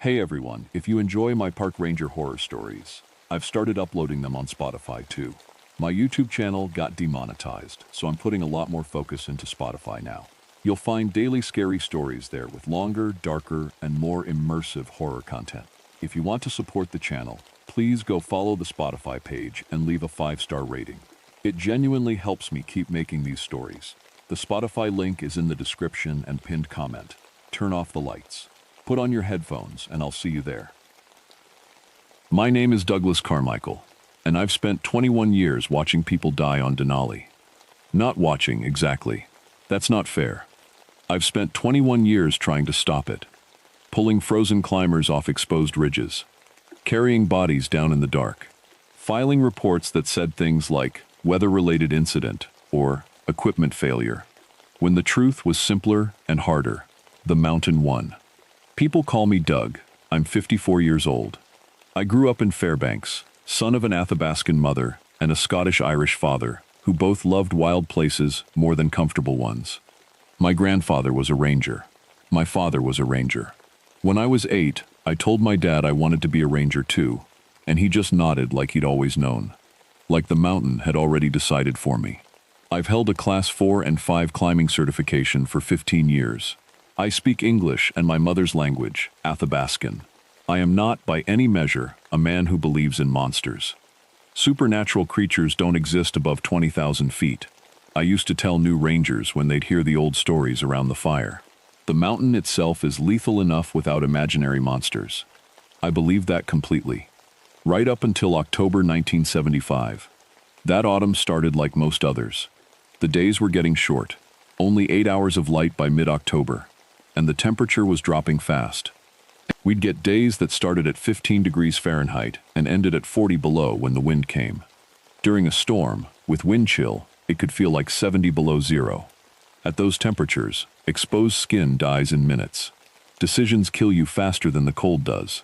Hey everyone, if you enjoy my park ranger horror stories, I've started uploading them on Spotify too. My YouTube channel got demonetized, so I'm putting a lot more focus into Spotify now. You'll find daily scary stories there with longer, darker, and more immersive horror content. If you want to support the channel, please go follow the Spotify page and leave a 5-star rating. It genuinely helps me keep making these stories. The Spotify link is in the description and pinned comment. Turn off the lights. Put on your headphones and I'll see you there. My name is Douglas Carmichael, and I've spent 21 years watching people die on Denali. Not watching, exactly. That's not fair. I've spent 21 years trying to stop it. Pulling frozen climbers off exposed ridges. Carrying bodies down in the dark. Filing reports that said things like, weather-related incident, or equipment failure. When the truth was simpler and harder, the mountain won. People call me Doug. I'm 54 years old. I grew up in Fairbanks, son of an Athabascan mother and a Scottish-Irish father, who both loved wild places more than comfortable ones. My grandfather was a ranger. My father was a ranger. When I was 8, I told my dad I wanted to be a ranger too, and he just nodded like he'd always known. Like the mountain had already decided for me. I've held a Class 4 and 5 climbing certification for 15 years. I speak English and my mother's language, Athabascan. I am not, by any measure, a man who believes in monsters. Supernatural creatures don't exist above 20,000 feet. I used to tell new rangers when they'd hear the old stories around the fire. The mountain itself is lethal enough without imaginary monsters. I believe that completely. Right up until October 1975. That autumn started like most others. The days were getting short. Only 8 hours of light by mid-October. And the temperature was dropping fast. We'd get days that started at 15 degrees Fahrenheit and ended at 40 below when the wind came. During a storm, with wind chill, it could feel like 70 below zero. At those temperatures, exposed skin dies in minutes. Decisions kill you faster than the cold does.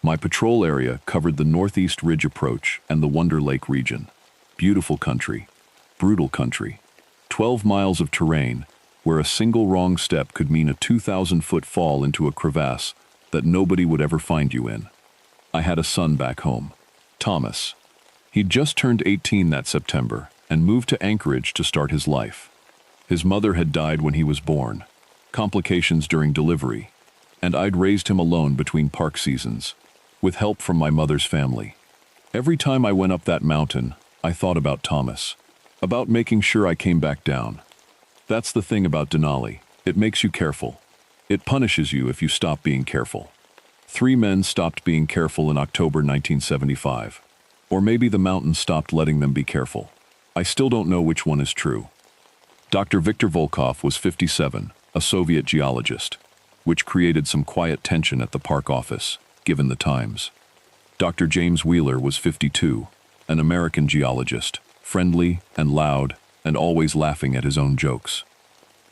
My patrol area covered the Northeast Ridge Approach and the Wonder Lake region. Beautiful country. Brutal country. 12 miles of terrain, where a single wrong step could mean a 2,000-foot fall into a crevasse that nobody would ever find you in. I had a son back home, Thomas. He'd just turned 18 that September and moved to Anchorage to start his life. His mother had died when he was born, complications during delivery, and I'd raised him alone between park seasons, with help from my mother's family. Every time I went up that mountain, I thought about Thomas, about making sure I came back down. That's the thing about Denali. It makes you careful. It punishes you if you stop being careful. 3 men stopped being careful in October 1975. Or maybe the mountain stopped letting them be careful. I still don't know which one is true. Dr. Viktor Volkov was 57, a Soviet geologist, which created some quiet tension at the park office, given the times. Dr. James Wheeler was 52, an American geologist, friendly and loud, and always laughing at his own jokes.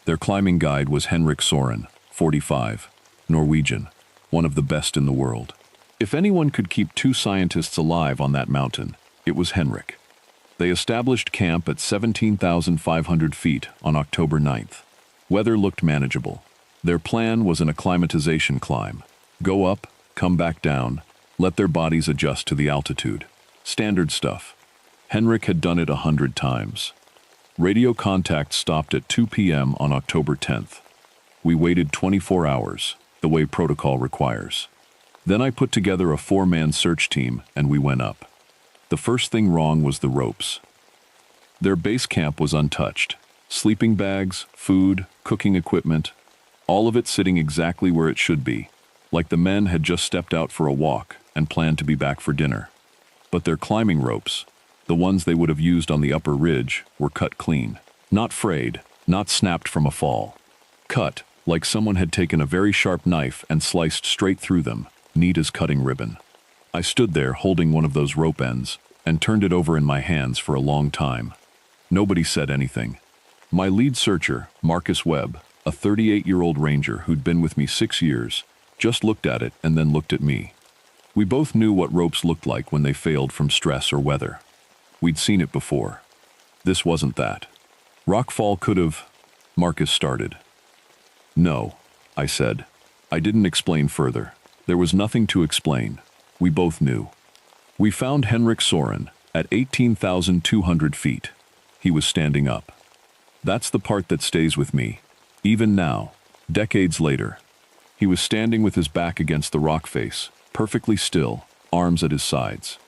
Their climbing guide was Henrik Soren, 45, Norwegian, one of the best in the world. If anyone could keep 2 scientists alive on that mountain, it was Henrik. They established camp at 17,500 feet on October 9th. Weather looked manageable. Their plan was an acclimatization climb. Go up, come back down, let their bodies adjust to the altitude. Standard stuff. Henrik had done it 100 times. Radio contact stopped at 2 p.m. on October 10th. We waited 24 hours, the way protocol requires. Then I put together a 4-man search team and we went up. The first thing wrong was the ropes. Their base camp was untouched. Sleeping bags, food, cooking equipment, all of it sitting exactly where it should be, like the men had just stepped out for a walk and planned to be back for dinner. But their climbing ropes, the ones they would have used on the upper ridge, were cut clean. Not frayed, not snapped from a fall. Cut, like someone had taken a very sharp knife and sliced straight through them, neat as cutting ribbon. I stood there holding one of those rope ends and turned it over in my hands for a long time. Nobody said anything. My lead searcher, Marcus Webb, a 38-year-old ranger who'd been with me 6 years, just looked at it and then looked at me. We both knew what ropes looked like when they failed from stress or weather. We'd seen it before. This wasn't that. Rockfall could have... Marcus started. No, I said. I didn't explain further. There was nothing to explain. We both knew. We found Henrik Soren at 18,200 feet. He was standing up. That's the part that stays with me. Even now, decades later. He was standing with his back against the rock face, perfectly still, arms at his sides.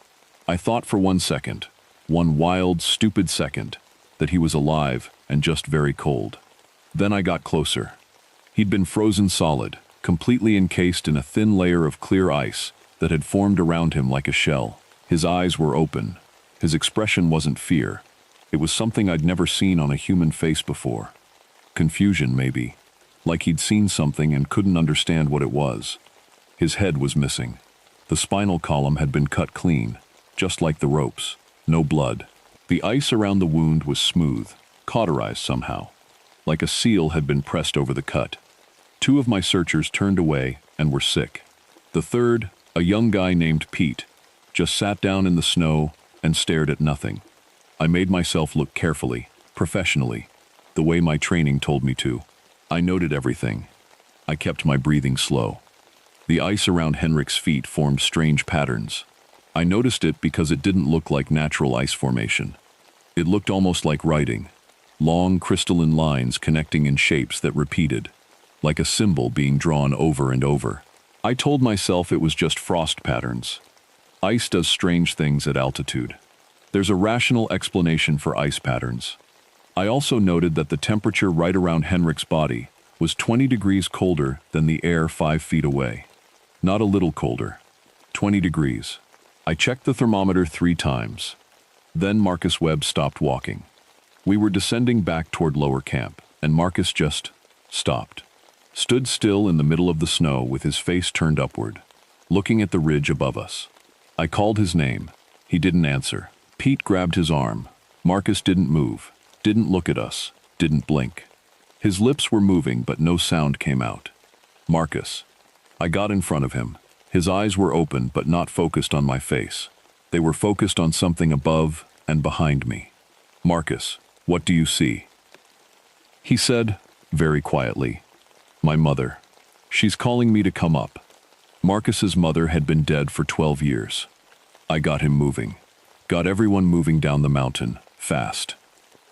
I thought for 1 second, one wild, stupid second, that he was alive and just very cold. Then I got closer. He'd been frozen solid, completely encased in a thin layer of clear ice that had formed around him like a shell. His eyes were open. His expression wasn't fear. It was something I'd never seen on a human face before. Confusion, maybe. Like he'd seen something and couldn't understand what it was. His head was missing. The spinal column had been cut clean, just like the ropes. No blood. The ice around the wound was smooth, cauterized somehow. Like a seal had been pressed over the cut. 2 of my searchers turned away and were sick. The third, a young guy named Pete, just sat down in the snow and stared at nothing. I made myself look carefully, professionally, the way my training told me to. I noted everything. I kept my breathing slow. The ice around Henrik's feet formed strange patterns. I noticed it because it didn't look like natural ice formation. It looked almost like writing, long crystalline lines connecting in shapes that repeated, like a symbol being drawn over and over. I told myself it was just frost patterns. Ice does strange things at altitude. There's a rational explanation for ice patterns. I also noted that the temperature right around Henrik's body was 20 degrees colder than the air 5 feet away. Not a little colder. 20 degrees. I checked the thermometer 3 times. Then Marcus Webb stopped walking. We were descending back toward lower camp, and Marcus just stopped. Stood still in the middle of the snow with his face turned upward, looking at the ridge above us. I called his name. He didn't answer. Pete grabbed his arm. Marcus didn't move, didn't look at us, didn't blink. His lips were moving, but no sound came out. Marcus. I got in front of him. His eyes were open, but not focused on my face. They were focused on something above and behind me. Marcus, what do you see? He said, very quietly, my mother. She's calling me to come up. Marcus's mother had been dead for 12 years. I got him moving. Got everyone moving down the mountain, fast.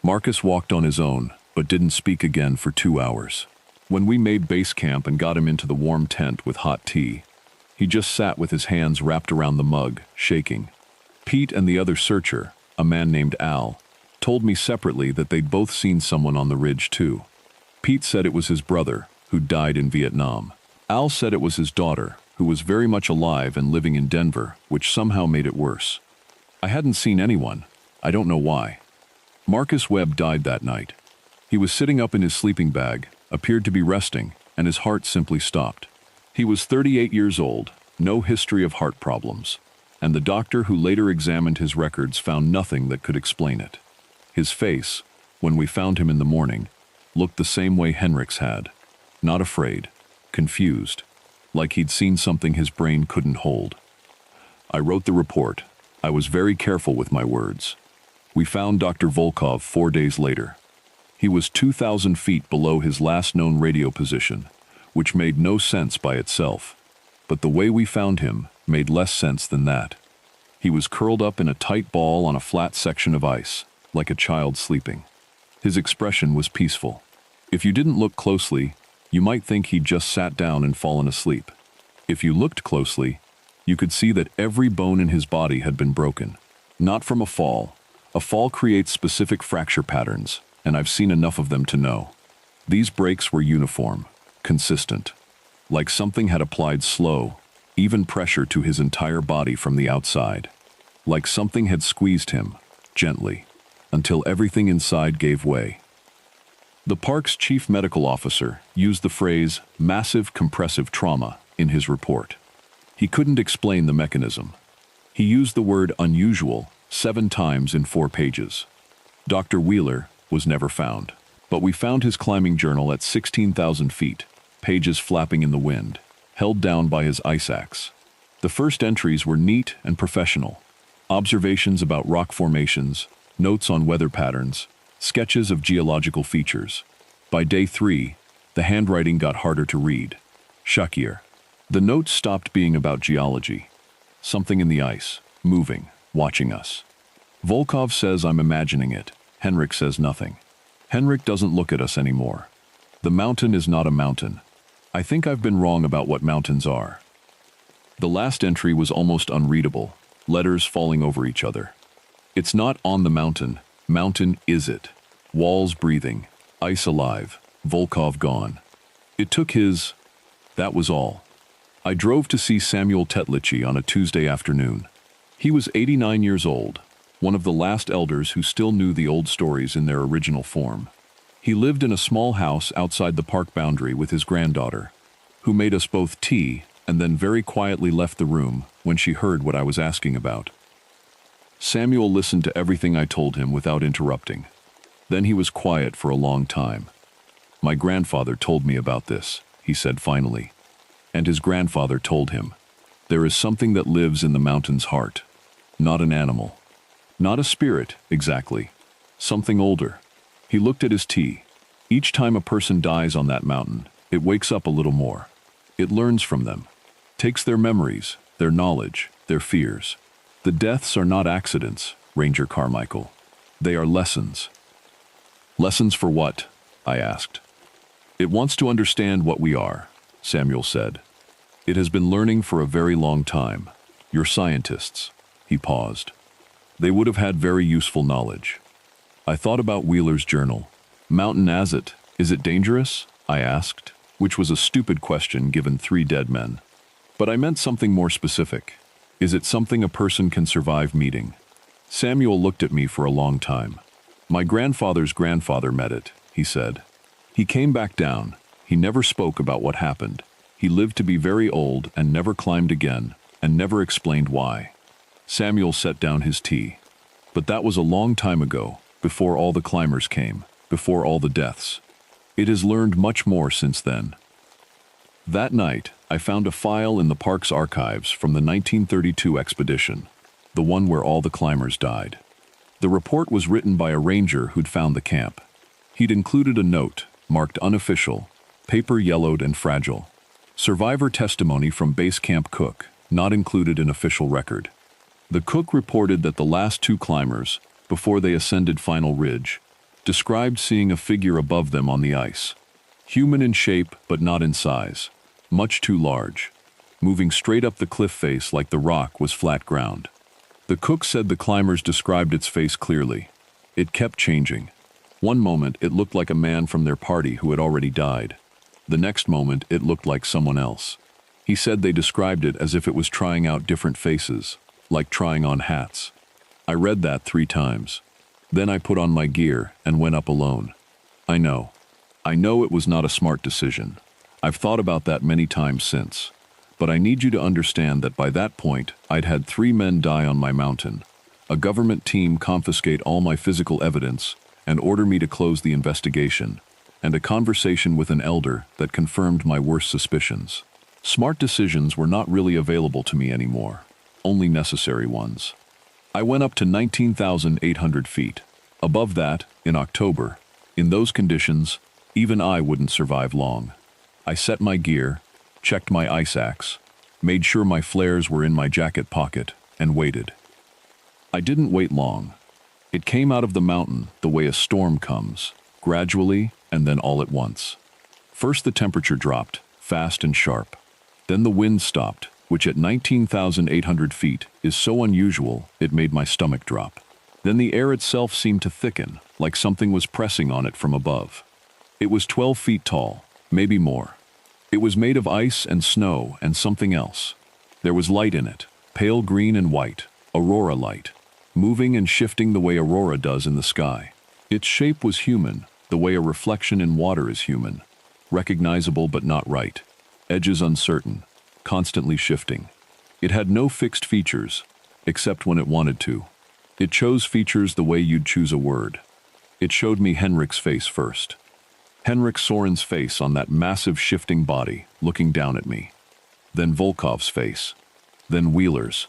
Marcus walked on his own, but didn't speak again for 2 hours. When we made base camp and got him into the warm tent with hot tea, he just sat with his hands wrapped around the mug, shaking. Pete and the other searcher, a man named Al, told me separately that they'd both seen someone on the ridge too. Pete said it was his brother, who died in Vietnam. Al said it was his daughter, who was very much alive and living in Denver, which somehow made it worse. I hadn't seen anyone. I don't know why. Marcus Webb died that night. He was sitting up in his sleeping bag, appeared to be resting, and his heart simply stopped. He was 38 years old, no history of heart problems, and the doctor who later examined his records found nothing that could explain it. His face, when we found him in the morning, looked the same way Henrik's had. Not afraid, confused, like he'd seen something his brain couldn't hold. I wrote the report. I was very careful with my words. We found Dr. Volkov 4 days later. He was 2,000 feet below his last known radio position, which made no sense by itself. But the way we found him made less sense than that. He was curled up in a tight ball on a flat section of ice, like a child sleeping. His expression was peaceful. If you didn't look closely, you might think he'd just sat down and fallen asleep. If you looked closely, you could see that every bone in his body had been broken. Not from a fall. A fall creates specific fracture patterns, and I've seen enough of them to know. These breaks were uniform, consistent, like something had applied slow, even pressure to his entire body from the outside. Like something had squeezed him, gently, until everything inside gave way. The park's chief medical officer used the phrase massive compressive trauma in his report. He couldn't explain the mechanism. He used the word unusual 7 times in 4 pages. Dr. Wheeler was never found, but we found his climbing journal at 16,000 feet, pages flapping in the wind, held down by his ice axe. The first entries were neat and professional. Observations about rock formations, notes on weather patterns, sketches of geological features. By day 3, the handwriting got harder to read. Shakir. The note stopped being about geology. Something in the ice, moving, watching us. Volkov says I'm imagining it. Henrik says nothing. Henrik doesn't look at us anymore. The mountain is not a mountain. I think I've been wrong about what mountains are. The last entry was almost unreadable, letters falling over each other. It's not on the mountain. Mountain is it. Walls breathing, ice alive, Volkov gone. It took his... That was all. I drove to see Samuel Tetlichi on a Tuesday afternoon. He was 89 years old, one of the last elders who still knew the old stories in their original form. He lived in a small house outside the park boundary with his granddaughter, who made us both tea and then very quietly left the room when she heard what I was asking about. Samuel listened to everything I told him without interrupting. Then he was quiet for a long time. My grandfather told me about this, he said finally. And his grandfather told him, there is something that lives in the mountain's heart. Not an animal. Not a spirit, exactly. Something older. He looked at his tea. Each time a person dies on that mountain, it wakes up a little more. It learns from them. Takes their memories, their knowledge, their fears. The deaths are not accidents, Ranger Carmichael. They are lessons. Lessons for what? I asked. It wants to understand what we are, Samuel said. It has been learning for a very long time. Your scientists. He paused. They would have had very useful knowledge. I thought about Wheeler's journal. Mountain Azit, is it dangerous? I asked, which was a stupid question given 3 dead men. But I meant something more specific. Is it something a person can survive meeting? Samuel looked at me for a long time. My grandfather's grandfather met it, he said. He came back down. He never spoke about what happened. He lived to be very old and never climbed again, and never explained why. Samuel set down his tea. But that was a long time ago, before all the climbers came, before all the deaths. It has learned much more since then. That night, I found a file in the park's archives from the 1932 expedition, the one where all the climbers died. The report was written by a ranger who'd found the camp. He'd included a note, marked unofficial, paper yellowed and fragile. Survivor testimony from Base Camp Cook, not included in official record. The cook reported that the last 2 climbers, before they ascended Final Ridge, described seeing a figure above them on the ice. Human in shape, but not in size. Much too large. Moving straight up the cliff face like the rock was flat ground. The cook said the climbers described its face clearly. It kept changing. One moment it looked like a man from their party who had already died. The next moment it looked like someone else. He said they described it as if it was trying out different faces, like trying on hats. I read that 3 times. Then I put on my gear and went up alone. I know it was not a smart decision. I've thought about that many times since. But I need you to understand that by that point, I'd had 3 men die on my mountain. A government team confiscate all my physical evidence and order me to close the investigation, and a conversation with an elder that confirmed my worst suspicions. Smart decisions were not really available to me anymore, only necessary ones. I went up to 19,800 feet. Above that, in October, in those conditions, even I wouldn't survive long. I set my gear, checked my ice axe, made sure my flares were in my jacket pocket, and waited. I didn't wait long. It came out of the mountain the way a storm comes, gradually and then all at once. First the temperature dropped, fast and sharp. Then the wind stopped, which at 19,800 feet is so unusual it made my stomach drop. Then the air itself seemed to thicken, like something was pressing on it from above. It was 12 feet tall, maybe more. It was made of ice and snow and something else. There was light in it, pale green and white, aurora light, moving and shifting the way aurora does in the sky. Its shape was human, the way a reflection in water is human, recognizable but not right, edges uncertain, constantly shifting. It had no fixed features, except when it wanted to. It chose features the way you'd choose a word. It showed me Henrik's face first. Henrik Soren's face on that massive shifting body, looking down at me. Then Volkov's face. Then Wheeler's.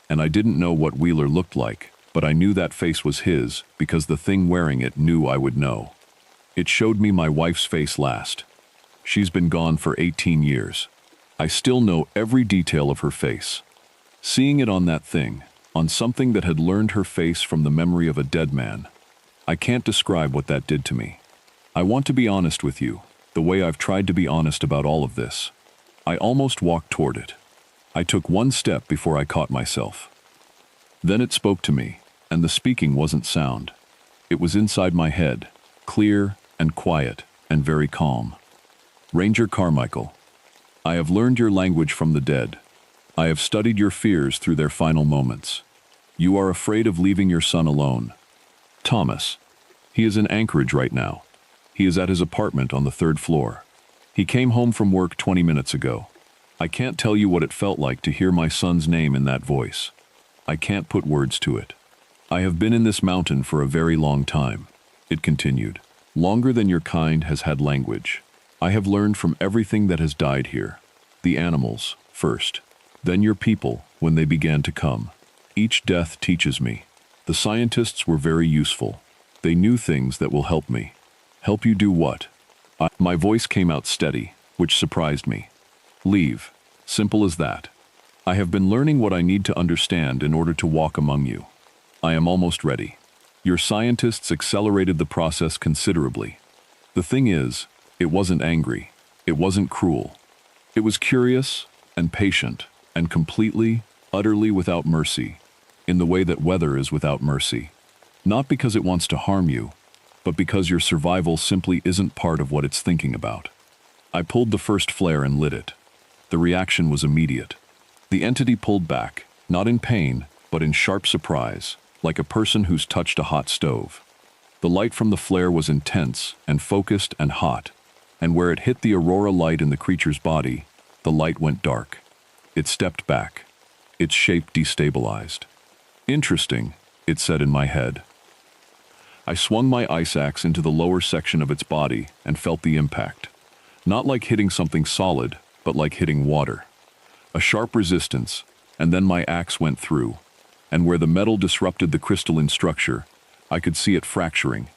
And I didn't know what Wheeler looked like, but I knew that face was his because the thing wearing it knew I would know. It showed me my wife's face last. She's been gone for 18 years. I still know every detail of her face. Seeing it on that thing, on something that had learned her face from the memory of a dead man, I can't describe what that did to me. I want to be honest with you, the way I've tried to be honest about all of this. I almost walked toward it. I took one step before I caught myself. Then it spoke to me, and the speaking wasn't sound. It was inside my head, clear and quiet and very calm. Ranger Carmichael, I have learned your language from the dead. I have studied your fears through their final moments. You are afraid of leaving your son alone. Thomas. He is in Anchorage right now. He is at his apartment on the 3rd floor. He came home from work 20 minutes ago. I can't tell you what it felt like to hear my son's name in that voice. I can't put words to it. I have been in this mountain for a very long time, it continued. Longer than your kind has had language. I have learned from everything that has died here. The animals, first. Then your people, when they began to come. Each death teaches me. The scientists were very useful. They knew things that will help me. Help you do what? My voice came out steady, which surprised me. Leave. Simple as that. I have been learning what I need to understand in order to walk among you. I am almost ready. Your scientists accelerated the process considerably. The thing is, it wasn't angry. It wasn't cruel. It was curious and patient and completely, utterly without mercy, in the way that weather is without mercy. Not because it wants to harm you, but because your survival simply isn't part of what it's thinking about. I pulled the first flare and lit it. The reaction was immediate. The entity pulled back, not in pain, but in sharp surprise, like a person who's touched a hot stove. The light from the flare was intense and focused and hot, and where it hit the aurora light in the creature's body, the light went dark. It stepped back. Its shape destabilized. Interesting, it said in my head. I swung my ice axe into the lower section of its body and felt the impact. Not like hitting something solid, but like hitting water. A sharp resistance, and then my axe went through, and where the metal disrupted the crystalline structure, I could see it fracturing,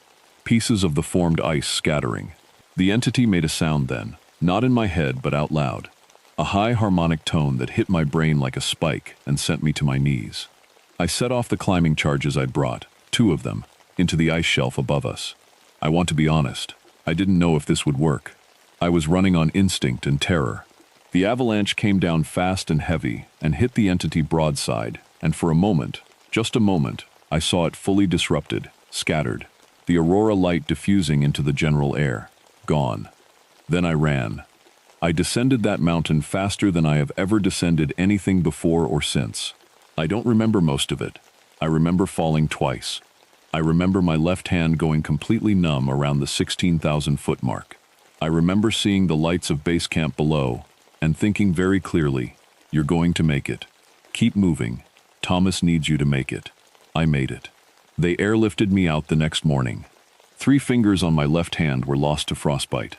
pieces of the formed ice scattering. The entity made a sound then, not in my head but out loud. A high harmonic tone that hit my brain like a spike and sent me to my knees. I set off the climbing charges I'd brought, 2 of them, into the ice shelf above us. I want to be honest, I didn't know if this would work. I was running on instinct and terror. The avalanche came down fast and heavy and hit the entity broadside, and for a moment, just a moment, I saw it fully disrupted, scattered, the aurora light diffusing into the general air, gone. Then I ran. I descended that mountain faster than I have ever descended anything before or since. I don't remember most of it. I remember falling twice. I remember my left hand going completely numb around the 16,000-foot mark. I remember seeing the lights of base camp below and thinking very clearly, you're going to make it. Keep moving. Thomas needs you to make it. I made it. They airlifted me out the next morning. 3 fingers on my left hand were lost to frostbite.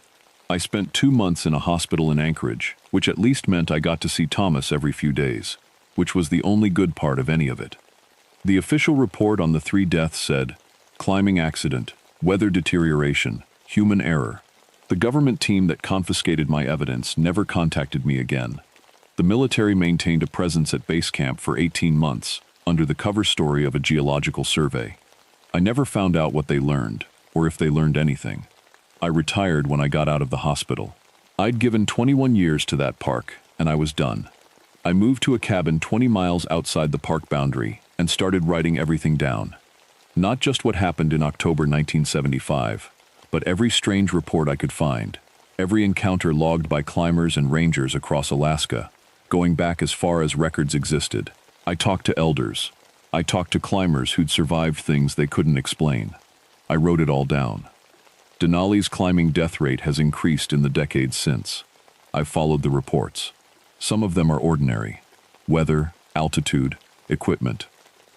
I spent 2 months in a hospital in Anchorage, which at least meant I got to see Thomas every few days, which was the only good part of any of it. The official report on the 3 deaths said, climbing accident, weather deterioration, human error. The government team that confiscated my evidence never contacted me again. The military maintained a presence at base camp for 18 months, under the cover story of a geological survey. I never found out what they learned, or if they learned anything. I retired when I got out of the hospital. I'd given 21 years to that park, and I was done. I moved to a cabin 20 miles outside the park boundary and started writing everything down. Not just what happened in October 1975, but every strange report I could find, every encounter logged by climbers and rangers across Alaska, going back as far as records existed. I talked to elders. I talked to climbers who'd survived things they couldn't explain. I wrote it all down. Denali's climbing death rate has increased in the decades since. I've followed the reports. Some of them are ordinary. Weather, altitude, equipment.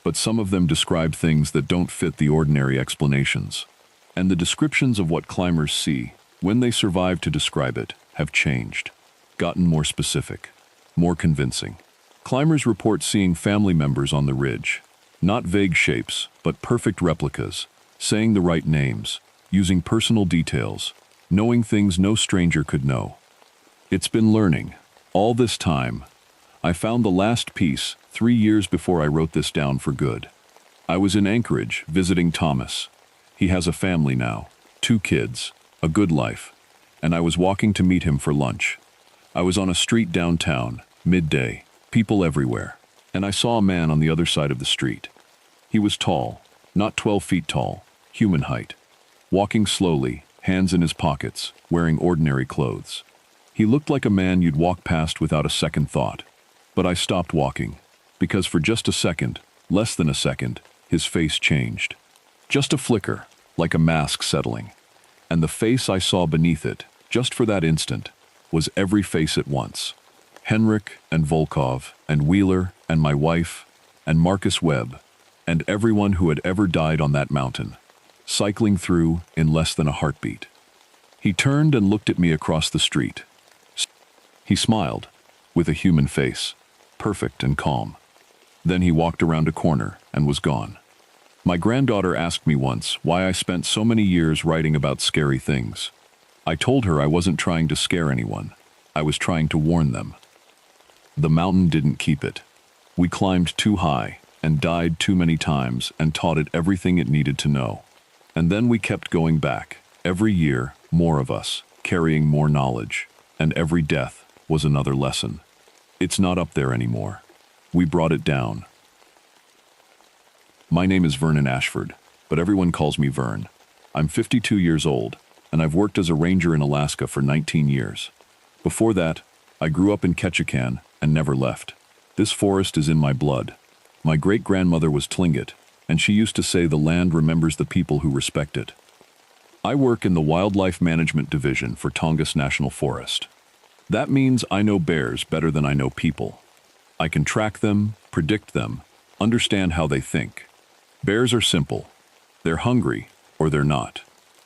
But some of them describe things that don't fit the ordinary explanations. And the descriptions of what climbers see, when they survive to describe it, have changed. Gotten more specific. More convincing. Climbers report seeing family members on the ridge. Not vague shapes, but perfect replicas. Saying the right names. Using personal details. Knowing things no stranger could know. It's been learning. All this time, I found the last piece 3 years before I wrote this down for good. I was in Anchorage visiting Thomas. He has a family now, 2 kids, a good life, and I was walking to meet him for lunch. I was on a street downtown, midday, people everywhere, and I saw a man on the other side of the street. He was tall, not 12 feet tall, human height, walking slowly, hands in his pockets, wearing ordinary clothes. He looked like a man you'd walk past without a second thought. But I stopped walking, because for just a second, less than a second, his face changed. Just a flicker, like a mask settling. And the face I saw beneath it, just for that instant, was every face at once. Henrik and Volkov and Wheeler and my wife and Marcus Webb and everyone who had ever died on that mountain, cycling through in less than a heartbeat. He turned and looked at me across the street. He smiled, with a human face, perfect and calm. Then he walked around a corner and was gone. My granddaughter asked me once why I spent so many years writing about scary things. I told her I wasn't trying to scare anyone. I was trying to warn them. The mountain didn't keep it. We climbed too high and died too many times and taught it everything it needed to know. And then we kept going back. Every year, more of us, carrying more knowledge. And every death was another lesson. It's not up there anymore. We brought it down. My name is Vernon Ashford, but everyone calls me Vern. I'm 52 years old, and I've worked as a ranger in Alaska for 19 years. Before that, I grew up in Ketchikan and never left. This forest is in my blood. My great-grandmother was Tlingit, and she used to say the land remembers the people who respect it. I work in the Wildlife Management Division for Tongass National Forest. That means I know bears better than I know people. I can track them, predict them, understand how they think. Bears are simple. They're hungry, or they're not.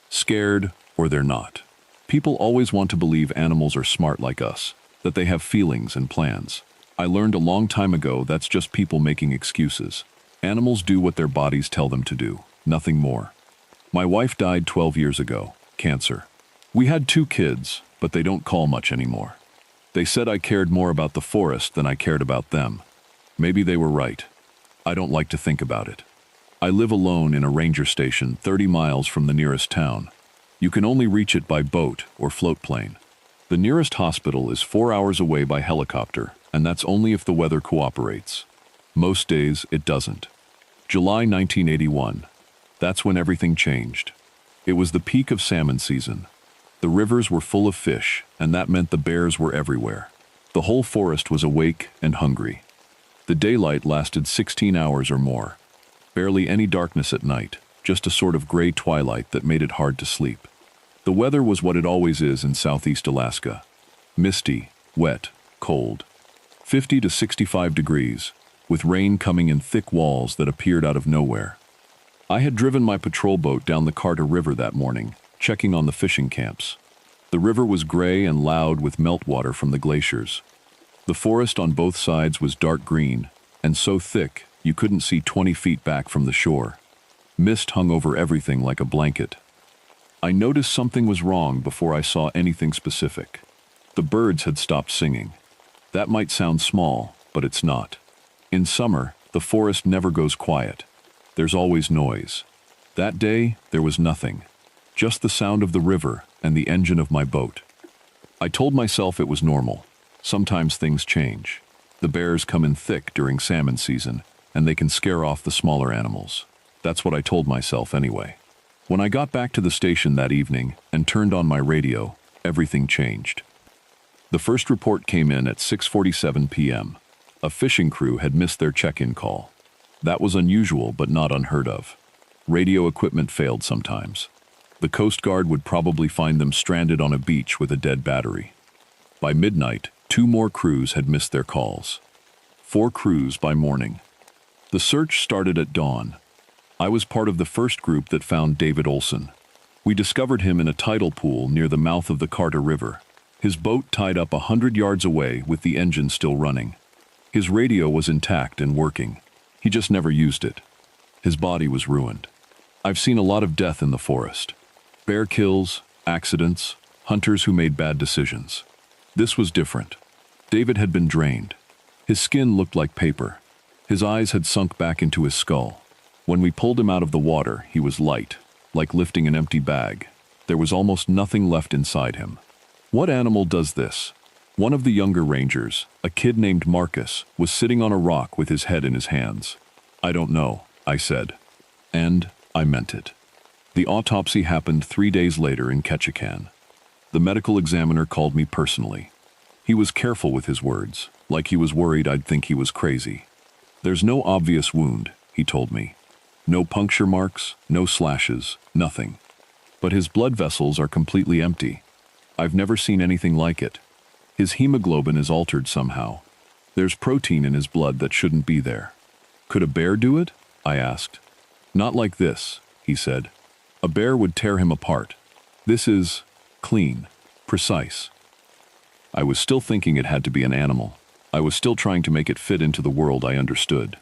Scared, or they're not. People always want to believe animals are smart like us, that they have feelings and plans. I learned a long time ago that's just people making excuses. Animals do what their bodies tell them to do, nothing more. My wife died 12 years ago, cancer. We had 2 kids, but they don't call much anymore. They said I cared more about the forest than I cared about them. Maybe they were right. I don't like to think about it. I live alone in a ranger station 30 miles from the nearest town. You can only reach it by boat or float plane. The nearest hospital is 4 hours away by helicopter, and that's only if the weather cooperates. Most days, it doesn't. July 1981. That's when everything changed. It was the peak of salmon season. The rivers were full of fish, and that meant the bears were everywhere. The whole forest was awake and hungry. The daylight lasted 16 hours or more. Barely any darkness at night, just a sort of gray twilight that made it hard to sleep. The weather was what it always is in southeast Alaska. Misty, wet, cold. 50 to 65 degrees, with rain coming in thick walls that appeared out of nowhere. I had driven my patrol boat down the Carter River that morning, checking on the fishing camps. The river was gray and loud with meltwater from the glaciers. The forest on both sides was dark green, and so thick you couldn't see 20 feet back from the shore. Mist hung over everything like a blanket. I noticed something was wrong before I saw anything specific. The birds had stopped singing. That might sound small, but it's not. In summer, the forest never goes quiet. There's always noise. That day, there was nothing. Just the sound of the river and the engine of my boat. I told myself it was normal. Sometimes things change. The bears come in thick during salmon season, and they can scare off the smaller animals. That's what I told myself anyway. When I got back to the station that evening and turned on my radio, everything changed. The first report came in at 6:47 p.m. A fishing crew had missed their check-in call. That was unusual but not unheard of. Radio equipment failed sometimes. The Coast Guard would probably find them stranded on a beach with a dead battery. By midnight, 2 more crews had missed their calls. 4 crews by morning. The search started at dawn. I was part of the first group that found David Olson. We discovered him in a tidal pool near the mouth of the Carter River. His boat tied up 100 yards away with the engine still running. His radio was intact and working. He just never used it. His body was ruined. I've seen a lot of death in the forest. Bear kills, accidents, hunters who made bad decisions. This was different. David had been drained. His skin looked like paper. His eyes had sunk back into his skull. When we pulled him out of the water, he was light, like lifting an empty bag. There was almost nothing left inside him. What animal does this? One of the younger rangers, a kid named Marcus, was sitting on a rock with his head in his hands. I don't know, I said. And I meant it. The autopsy happened 3 days later in Ketchikan. The medical examiner called me personally. He was careful with his words, like he was worried I'd think he was crazy. There's no obvious wound, he told me. No puncture marks, no slashes, nothing. But his blood vessels are completely empty. I've never seen anything like it. His hemoglobin is altered somehow. There's protein in his blood that shouldn't be there. Could a bear do it? I asked. Not like this, he said. A bear would tear him apart. This is clean, precise. I was still thinking it had to be an animal. I was still trying to make it fit into the world I understood.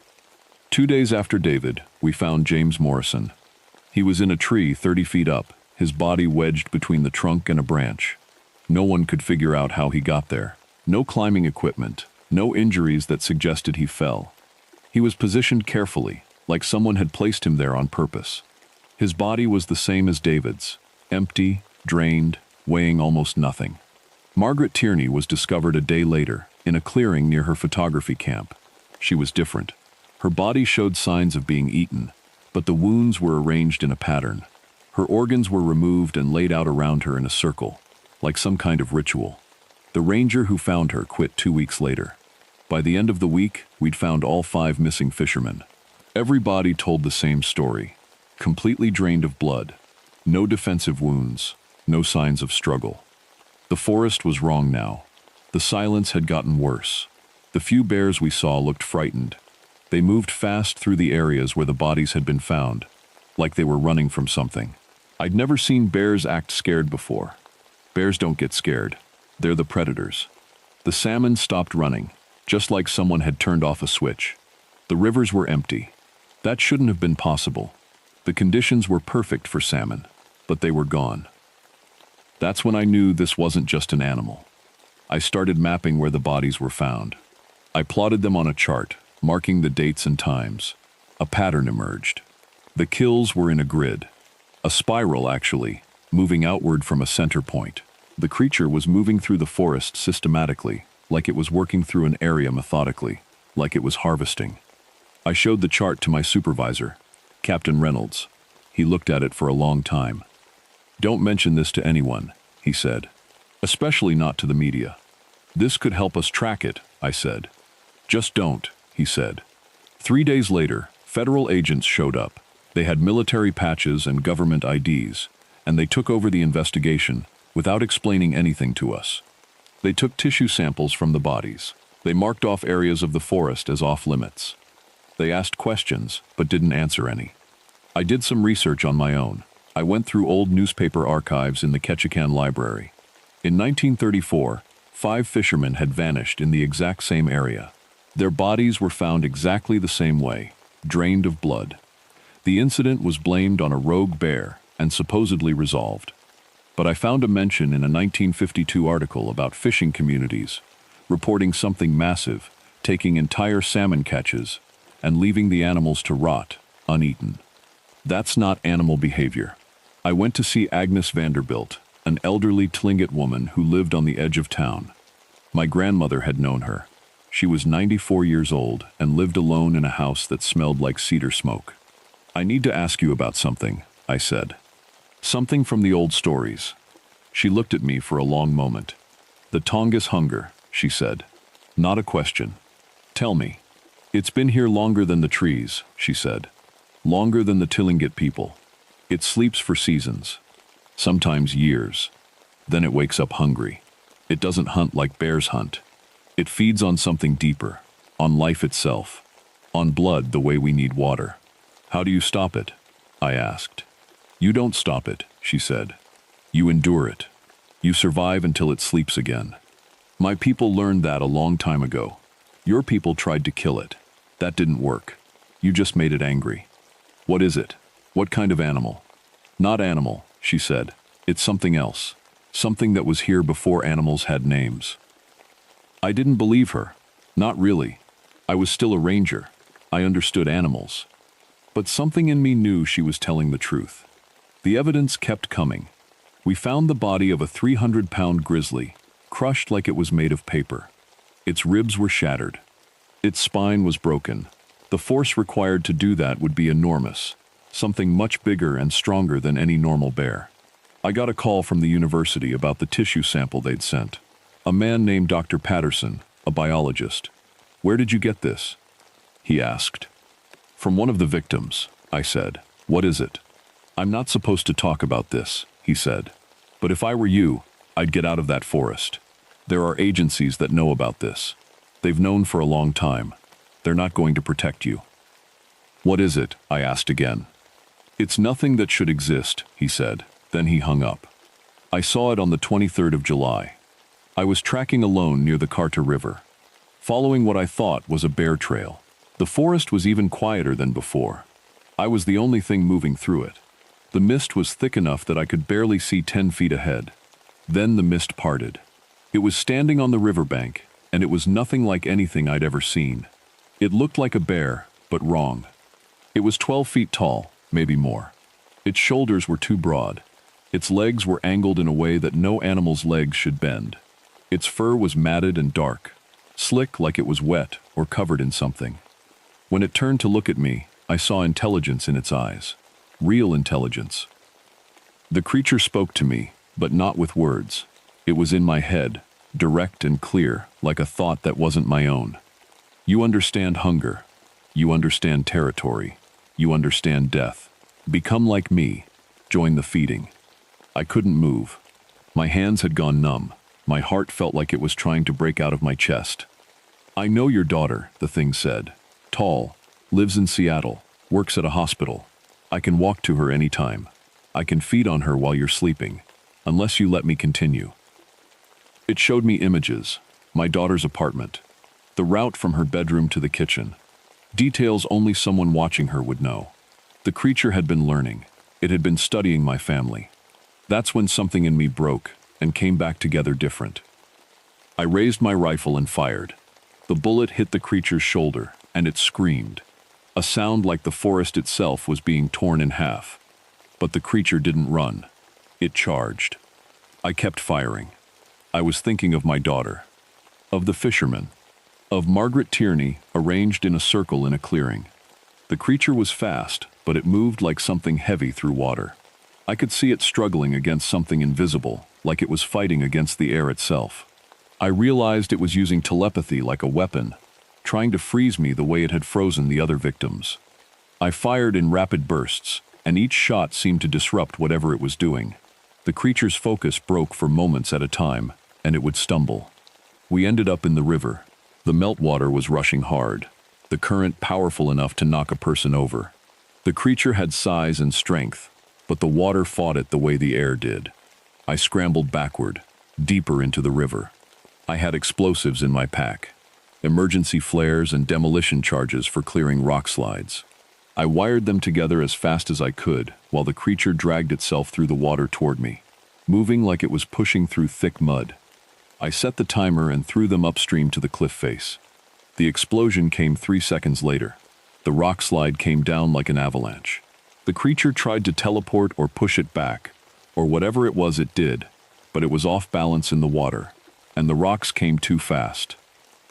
2 days after David, we found James Morrison. He was in a tree 30 feet up, his body wedged between the trunk and a branch. No one could figure out how he got there. No climbing equipment, no injuries that suggested he fell. He was positioned carefully, like someone had placed him there on purpose. His body was the same as David's, empty, drained, weighing almost nothing. Margaret Tierney was discovered a day later, in a clearing near her photography camp. She was different. Her body showed signs of being eaten, but the wounds were arranged in a pattern. Her organs were removed and laid out around her in a circle, like some kind of ritual. The ranger who found her quit 2 weeks later. By the end of the week, we'd found all 5 missing fishermen. Every body told the same story, completely drained of blood, no defensive wounds, no signs of struggle. The forest was wrong now. The silence had gotten worse. The few bears we saw looked frightened. They moved fast through the areas where the bodies had been found, like they were running from something. I'd never seen bears act scared before. Bears don't get scared. They're the predators. The salmon stopped running, just like someone had turned off a switch. The rivers were empty. That shouldn't have been possible. The conditions were perfect for salmon, but they were gone. That's when I knew this wasn't just an animal. I started mapping where the bodies were found. I plotted them on a chart, marking the dates and times. A pattern emerged. The kills were in a grid. A spiral, actually, moving outward from a center point. The creature was moving through the forest systematically, like it was working through an area methodically, like it was harvesting. I showed the chart to my supervisor, Captain Reynolds. He looked at it for a long time. "Don't mention this to anyone," he said. "Especially not to the media. This could help us track it," I said. "Just don't," he said. 3 days later, federal agents showed up. They had military patches and government IDs, and they took over the investigation without explaining anything to us. They took tissue samples from the bodies. They marked off areas of the forest as off-limits. They asked questions, but didn't answer any. I did some research on my own. I went through old newspaper archives in the Ketchikan Library. In 1934, 5 fishermen had vanished in the exact same area. Their bodies were found exactly the same way, drained of blood. The incident was blamed on a rogue bear and supposedly resolved. But I found a mention in a 1952 article about fishing communities, reporting something massive, taking entire salmon catches and leaving the animals to rot, uneaten. That's not animal behavior. I went to see Agnes Vanderbilt, an elderly Tlingit woman who lived on the edge of town. My grandmother had known her. She was 94 years old and lived alone in a house that smelled like cedar smoke. "I need to ask you about something," I said. "Something from the old stories." She looked at me for a long moment. "The Tongass hunger," she said. "Not a question. Tell me." "It's been here longer than the trees," she said. "Longer than the Tlingit people. It sleeps for seasons, sometimes years. Then it wakes up hungry. It doesn't hunt like bears hunt. It feeds on something deeper, on life itself, on blood the way we need water." "How do you stop it?" I asked. "You don't stop it," she said. "You endure it. You survive until it sleeps again. My people learned that a long time ago. Your people tried to kill it. That didn't work. You just made it angry. What is it? What kind of animal?" "Not animal," she said. "It's something else. Something that was here before animals had names." I didn't believe her. Not really. I was still a ranger. I understood animals. But something in me knew she was telling the truth. The evidence kept coming. We found the body of a 300-pound grizzly, crushed like it was made of paper. Its ribs were shattered. Its spine was broken. The force required to do that would be enormous, something much bigger and stronger than any normal bear. I got a call from the university about the tissue sample they'd sent. A man named Dr. Patterson, a biologist. "Where did you get this?" he asked. "From one of the victims," I said. "What is it?" "I'm not supposed to talk about this," he said. "But if I were you, I'd get out of that forest. There are agencies that know about this. They've known for a long time. They're not going to protect you." "What is it?" I asked again. "It's nothing that should exist," he said. Then he hung up. I saw it on the 23rd of July. I was tracking alone near the Carter River, following what I thought was a bear trail. The forest was even quieter than before. I was the only thing moving through it. The mist was thick enough that I could barely see 10 feet ahead. Then the mist parted. It was standing on the riverbank, and it was nothing like anything I'd ever seen. It looked like a bear, but wrong. It was 12 feet tall, maybe more. Its shoulders were too broad. Its legs were angled in a way that no animal's legs should bend. Its fur was matted and dark, slick like it was wet or covered in something. When it turned to look at me, I saw intelligence in its eyes. Real intelligence. The creature spoke to me, but not with words. It was in my head, direct and clear, like a thought that wasn't my own. "You understand hunger. You understand territory. You understand death. Become like me. Join the feeding." I couldn't move. My hands had gone numb. My heart felt like it was trying to break out of my chest. "I know your daughter," the thing said. "Tall, lives in Seattle, works at a hospital. I can walk to her anytime. I can feed on her while you're sleeping, unless you let me continue." It showed me images, my daughter's apartment, the route from her bedroom to the kitchen. Details only someone watching her would know. The creature had been learning. It had been studying my family. That's when something in me broke and came back together different. I raised my rifle and fired. The bullet hit the creature's shoulder, and it screamed. A sound like the forest itself was being torn in half. But the creature didn't run. It charged. I kept firing. I was thinking of my daughter, of the fisherman, of Margaret Tierney arranged in a circle in a clearing. The creature was fast, but it moved like something heavy through water. I could see it struggling against something invisible, like it was fighting against the air itself. I realized it was using telepathy like a weapon, trying to freeze me the way it had frozen the other victims. I fired in rapid bursts, and each shot seemed to disrupt whatever it was doing. The creature's focus broke for moments at a time, and it would stumble. We ended up in the river. The meltwater was rushing hard, the current powerful enough to knock a person over. The creature had size and strength, but the water fought it the way the air did. I scrambled backward, deeper into the river. I had explosives in my pack, emergency flares and demolition charges for clearing rock slides. I wired them together as fast as I could, while the creature dragged itself through the water toward me, moving like it was pushing through thick mud. I set the timer and threw them upstream to the cliff face. The explosion came 3 seconds later. The rock slide came down like an avalanche. The creature tried to teleport or push it back, or whatever it was it did, but it was off balance in the water, and the rocks came too fast.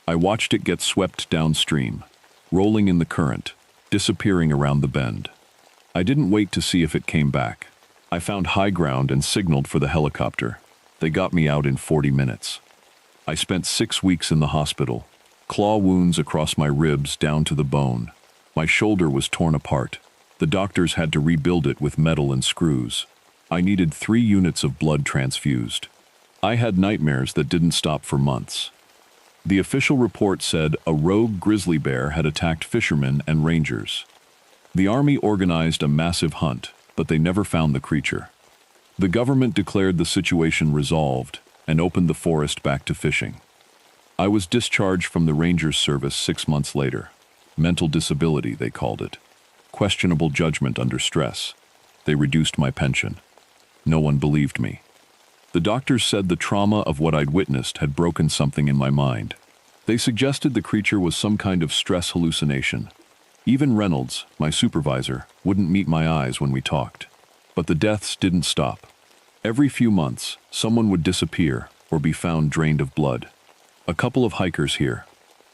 I watched it get swept downstream, rolling in the current, disappearing around the bend. I didn't wait to see if it came back. I found high ground and signaled for the helicopter. They got me out in 40 minutes. I spent 6 weeks in the hospital, claw wounds across my ribs down to the bone. My shoulder was torn apart. The doctors had to rebuild it with metal and screws. I needed 3 units of blood transfused. I had nightmares that didn't stop for months. The official report said a rogue grizzly bear had attacked fishermen and rangers. The army organized a massive hunt, but they never found the creature. The government declared the situation resolved and opened the forest back to fishing. I was discharged from the Rangers service 6 months later. Mental disability, they called it. Questionable judgment under stress. They reduced my pension. No one believed me. The doctors said the trauma of what I'd witnessed had broken something in my mind. They suggested the creature was some kind of stress hallucination. Even Reynolds, my supervisor, wouldn't meet my eyes when we talked. But the deaths didn't stop. Every few months, someone would disappear or be found drained of blood. A couple of hikers here.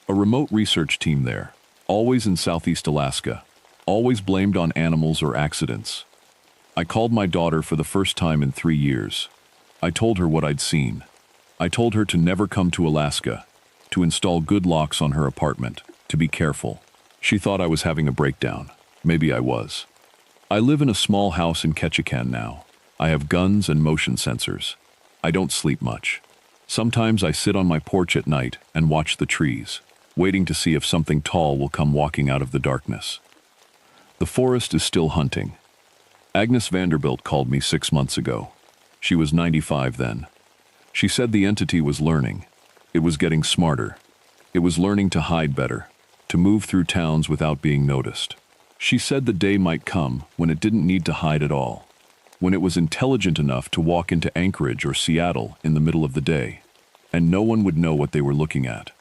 A remote research team there, always in Southeast Alaska, always blamed on animals or accidents. I called my daughter for the first time in 3 years. I told her what I'd seen. I told her to never come to Alaska, to install good locks on her apartment, to be careful. She thought I was having a breakdown. Maybe I was. I live in a small house in Ketchikan now. I have guns and motion sensors. I don't sleep much. Sometimes I sit on my porch at night and watch the trees, waiting to see if something tall will come walking out of the darkness. The forest is still hunting. Agnes Vanderbilt called me 6 months ago. She was 95 then. She said the entity was learning. It was getting smarter. It was learning to hide better, to move through towns without being noticed. She said the day might come when it didn't need to hide at all, when it was intelligent enough to walk into Anchorage or Seattle in the middle of the day, and no one would know what they were looking at.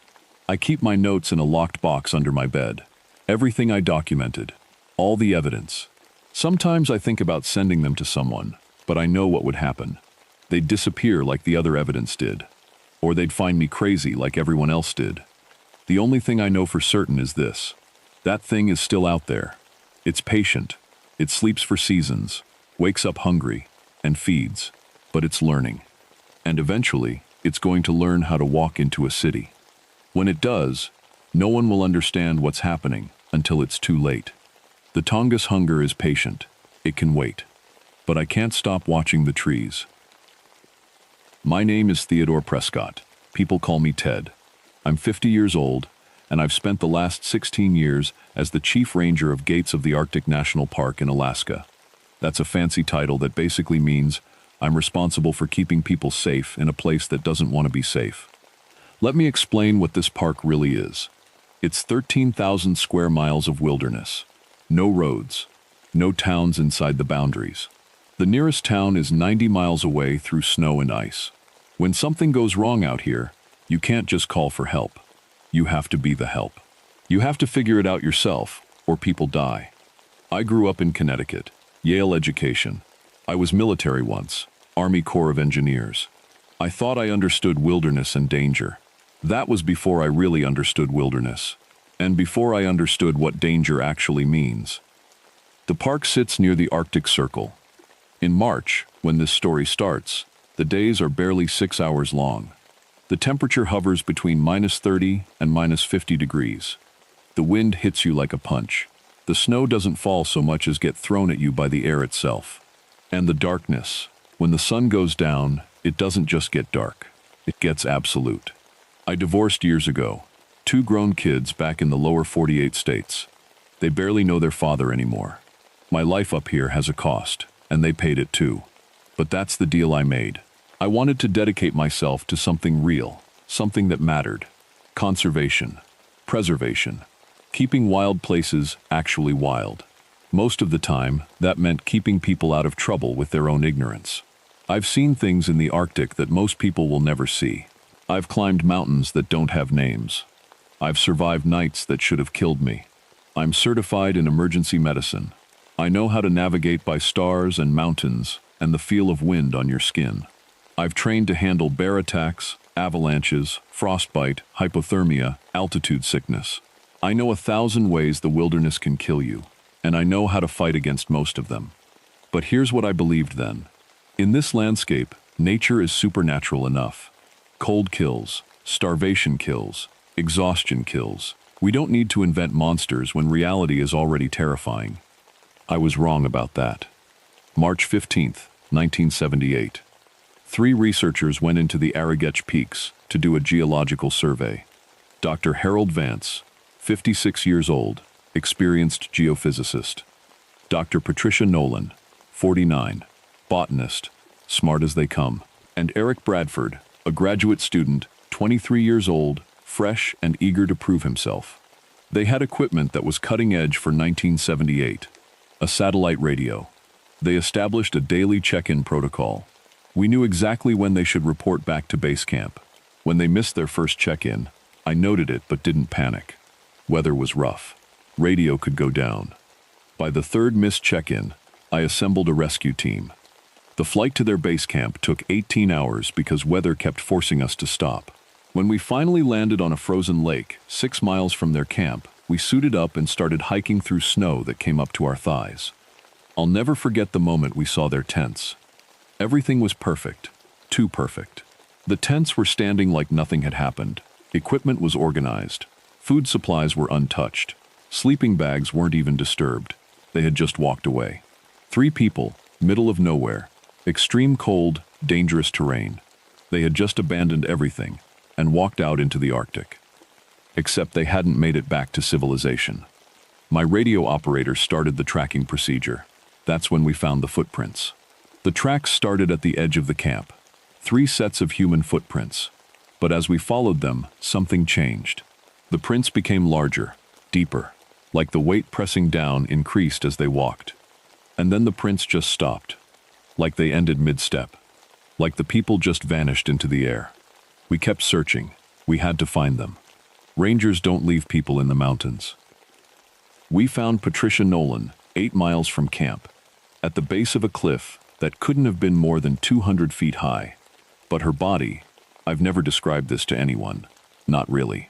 I keep my notes in a locked box under my bed. Everything I documented, all the evidence. Sometimes I think about sending them to someone, but I know what would happen. They'd disappear like the other evidence did, or they'd find me crazy like everyone else did. The only thing I know for certain is this: that thing is still out there. It's patient. It sleeps for seasons, wakes up hungry, and feeds. But it's learning. And eventually, it's going to learn how to walk into a city. When it does, no one will understand what's happening until it's too late. The Tongass hunger is patient. It can wait. But I can't stop watching the trees. My name is Theodore Prescott. People call me Ted. I'm 50 years old, and I've spent the last 16 years as the Chief Ranger of Gates of the Arctic National Park in Alaska. That's a fancy title that basically means I'm responsible for keeping people safe in a place that doesn't want to be safe. Let me explain what this park really is. It's 13,000 square miles of wilderness. No roads. No towns inside the boundaries. The nearest town is 90 miles away through snow and ice. When something goes wrong out here, you can't just call for help. You have to be the help. You have to figure it out yourself, or people die. I grew up in Connecticut, Yale education. I was military once, Army Corps of Engineers. I thought I understood wilderness and danger. That was before I really understood wilderness, and before I understood what danger actually means. The park sits near the Arctic Circle. In March, when this story starts, the days are barely 6 hours long. The temperature hovers between -30 and -50 degrees. The wind hits you like a punch. The snow doesn't fall so much as get thrown at you by the air itself. And the darkness. When the sun goes down, it doesn't just get dark. It gets absolute. I divorced years ago. 2 grown kids back in the lower 48 states. They barely know their father anymore. My life up here has a cost, and they paid it too. But that's the deal I made. I wanted to dedicate myself to something real, something that mattered. Conservation, preservation, keeping wild places actually wild. Most of the time, that meant keeping people out of trouble with their own ignorance. I've seen things in the Arctic that most people will never see. I've climbed mountains that don't have names. I've survived nights that should have killed me. I'm certified in emergency medicine. I know how to navigate by stars and mountains and the feel of wind on your skin. I've trained to handle bear attacks, avalanches, frostbite, hypothermia, altitude sickness. I know 1,000 ways the wilderness can kill you, and I know how to fight against most of them. But here's what I believed then. In this landscape, nature is supernatural enough. Cold kills, starvation kills, exhaustion kills. We don't need to invent monsters when reality is already terrifying. I was wrong about that. March 15th, 1978. 3 researchers went into the Aragetch Peaks to do a geological survey. Dr. Harold Vance, 56 years old, experienced geophysicist. Dr. Patricia Nolan, 49, botanist, smart as they come. And Eric Bradford, a graduate student, 23 years old, fresh and eager to prove himself. They had equipment that was cutting edge for 1978, a satellite radio. They established a daily check-in protocol. We knew exactly when they should report back to base camp. When they missed their first check-in, I noted it but didn't panic. Weather was rough. Radio could go down. By the third missed check-in, I assembled a rescue team. The flight to their base camp took 18 hours because weather kept forcing us to stop. When we finally landed on a frozen lake, 6 miles from their camp, we suited up and started hiking through snow that came up to our thighs. I'll never forget the moment we saw their tents. Everything was perfect. Too perfect. The tents were standing like nothing had happened. Equipment was organized. Food supplies were untouched. Sleeping bags weren't even disturbed. They had just walked away. 3 people, middle of nowhere. Extreme cold, dangerous terrain. They had just abandoned everything and walked out into the Arctic. Except they hadn't made it back to civilization. My radio operator started the tracking procedure. That's when we found the footprints. The tracks started at the edge of the camp. 3 sets of human footprints. But as we followed them, something changed. The prints became larger, deeper, like the weight pressing down increased as they walked. And then the prints just stopped. Like they ended mid-step. Like the people just vanished into the air. We kept searching. We had to find them. Rangers don't leave people in the mountains. We found Patricia Nolan, 8 miles from camp, at the base of a cliff that couldn't have been more than 200 feet high. But her body, I've never described this to anyone, not really.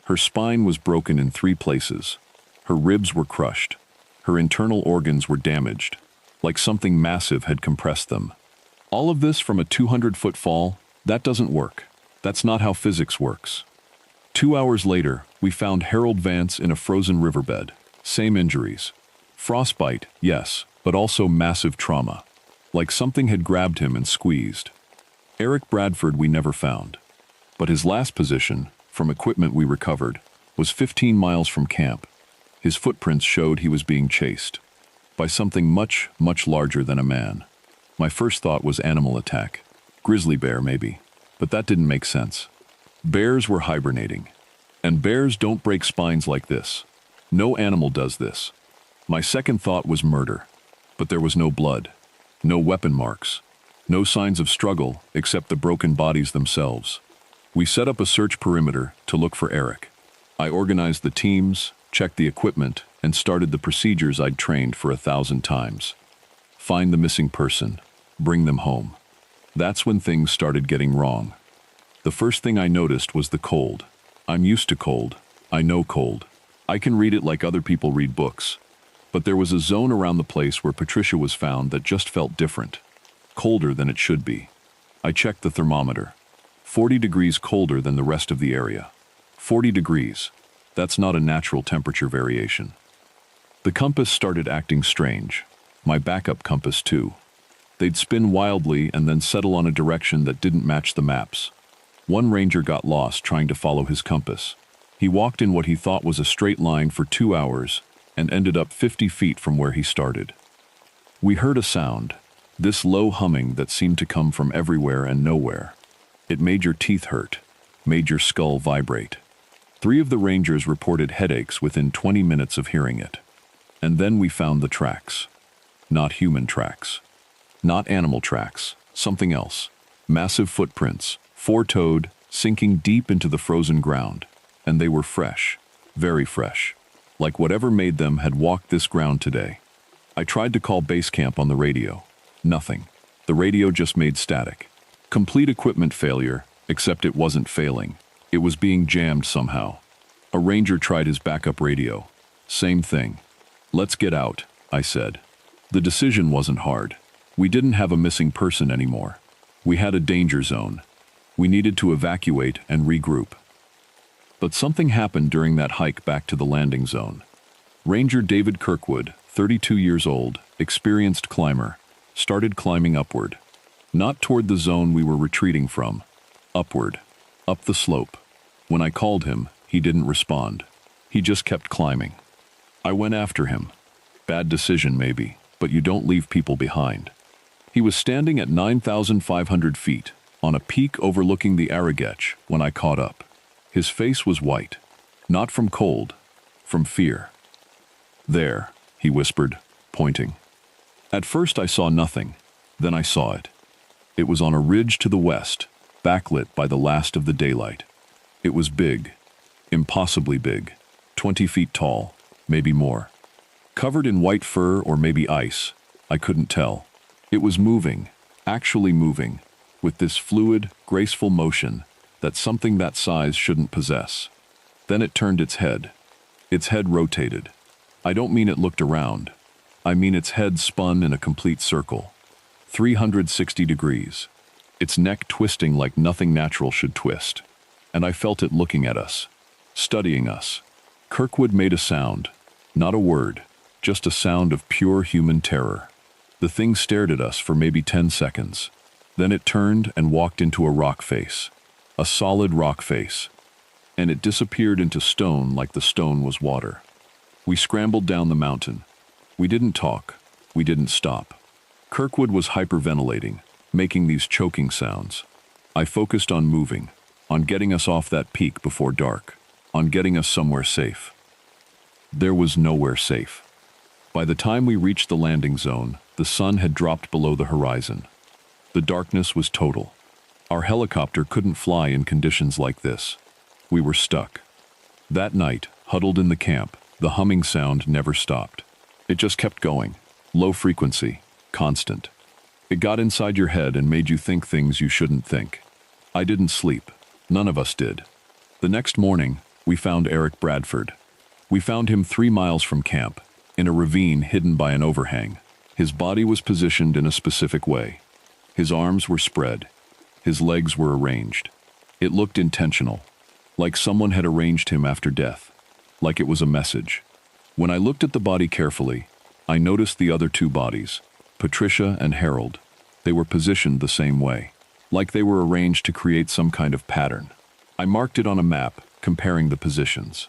Her spine was broken in 3 places. Her ribs were crushed. Her internal organs were damaged, like something massive had compressed them. All of this from a 200-foot fall? That doesn't work. That's not how physics works. 2 hours later, we found Harold Vance in a frozen riverbed. Same injuries. Frostbite, yes, but also massive trauma. Like something had grabbed him and squeezed. Eric Bradford we never found. But his last position, from equipment we recovered, was 15 miles from camp. His footprints showed he was being chased by something much, much larger than a man. My first thought was animal attack. Grizzly bear, maybe. But that didn't make sense. Bears were hibernating. And bears don't break spines like this. No animal does this. My second thought was murder. But there was no blood. No weapon marks. No signs of struggle except the broken bodies themselves. We set up a search perimeter to look for Eric. I organized the teams, checked the equipment, and started the procedures I'd trained for 1,000 times. Find the missing person. Bring them home. That's when things started getting wrong. The first thing I noticed was the cold. I'm used to cold. I know cold. I can read it like other people read books. But there was a zone around the place where Patricia was found that just felt different. Colder than it should be. I checked the thermometer. 40 degrees colder than the rest of the area. 40 degrees. That's not a natural temperature variation. The compass started acting strange. My backup compass too. They'd spin wildly and then settle on a direction that didn't match the maps. One ranger got lost trying to follow his compass. He walked in what he thought was a straight line for 2 hours and ended up 50 feet from where he started. We heard a sound, this low humming that seemed to come from everywhere and nowhere. It made your teeth hurt, made your skull vibrate. 3 of the rangers reported headaches within 20 minutes of hearing it. And then we found the tracks. Not human tracks. Not animal tracks. Something else. Massive footprints, 4-toed, sinking deep into the frozen ground. And they were fresh. Very fresh. Like whatever made them had walked this ground today. I tried to call base camp on the radio. Nothing. The radio just made static. Complete equipment failure, except it wasn't failing. It was being jammed somehow. A ranger tried his backup radio. Same thing. Let's get out, I said. The decision wasn't hard. We didn't have a missing person anymore. We had a danger zone. We needed to evacuate and regroup. But something happened during that hike back to the landing zone. Ranger David Kirkwood, 32 years old, experienced climber, started climbing upward. Not toward the zone we were retreating from. Upward. Up the slope. When I called him, he didn't respond. He just kept climbing. I went after him. Bad decision maybe, but you don't leave people behind. He was standing at 9,500 feet, on a peak overlooking the Arrogech when I caught up. His face was white. Not from cold, from fear. There, he whispered, pointing. At first I saw nothing, then I saw it. It was on a ridge to the west, backlit by the last of the daylight. It was big, Impossibly big. 20 feet tall, maybe more. Covered in white fur or maybe ice, I couldn't tell. It was moving, actually moving, with this fluid, graceful motion that something that size shouldn't possess. Then it turned its head. Its head rotated. I don't mean it looked around. I mean its head spun in a complete circle. 360 degrees. Its neck twisting like nothing natural should twist. And I felt it looking at us, studying us. Kirkwood made a sound, not a word, just a sound of pure human terror. The thing stared at us for maybe 10 seconds. Then it turned and walked into a rock face. A solid rock face. And it disappeared into stone like the stone was water. We scrambled down the mountain. We didn't talk. We didn't stop. Kirkwood was hyperventilating, making these choking sounds. I focused on moving, on getting us off that peak before dark, on getting us somewhere safe. There was nowhere safe. By the time we reached the landing zone, the sun had dropped below the horizon. The darkness was total. Our helicopter couldn't fly in conditions like this. We were stuck. That night, huddled in the camp, the humming sound never stopped. It just kept going, low frequency, constant. It got inside your head and made you think things you shouldn't think. I didn't sleep. None of us did. The next morning, we found Eric Bradford. We found him 3 miles from camp, in a ravine hidden by an overhang. His body was positioned in a specific way. His arms were spread. His legs were arranged. It looked intentional, like someone had arranged him after death, like it was a message. When I looked at the body carefully, I noticed the other 2 bodies, Patricia and Harold. They were positioned the same way, like they were arranged to create some kind of pattern. I marked it on a map, comparing the positions.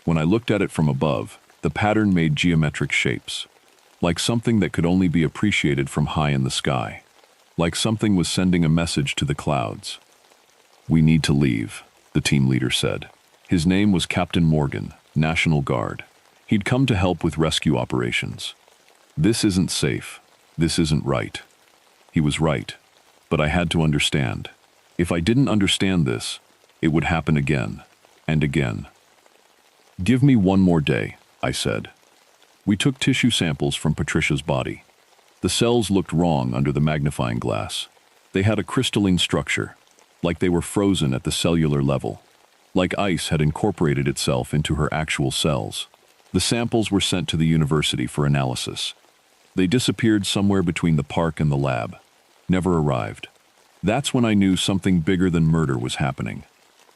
When I looked at it from above, the pattern made geometric shapes, like something that could only be appreciated from high in the sky, like something was sending a message to the clouds. "We need to leave," the team leader said. His name was Captain Morgan, National Guard. He'd come to help with rescue operations. "This isn't safe. This isn't right." He was right, but I had to understand. If I didn't understand this, it would happen again and again. "Give me one more day," I said. We took tissue samples from Patricia's body. The cells looked wrong under the magnifying glass. They had a crystalline structure, like they were frozen at the cellular level, like ice had incorporated itself into her actual cells. The samples were sent to the university for analysis. They disappeared somewhere between the park and the lab, never arrived. That's when I knew something bigger than murder was happening.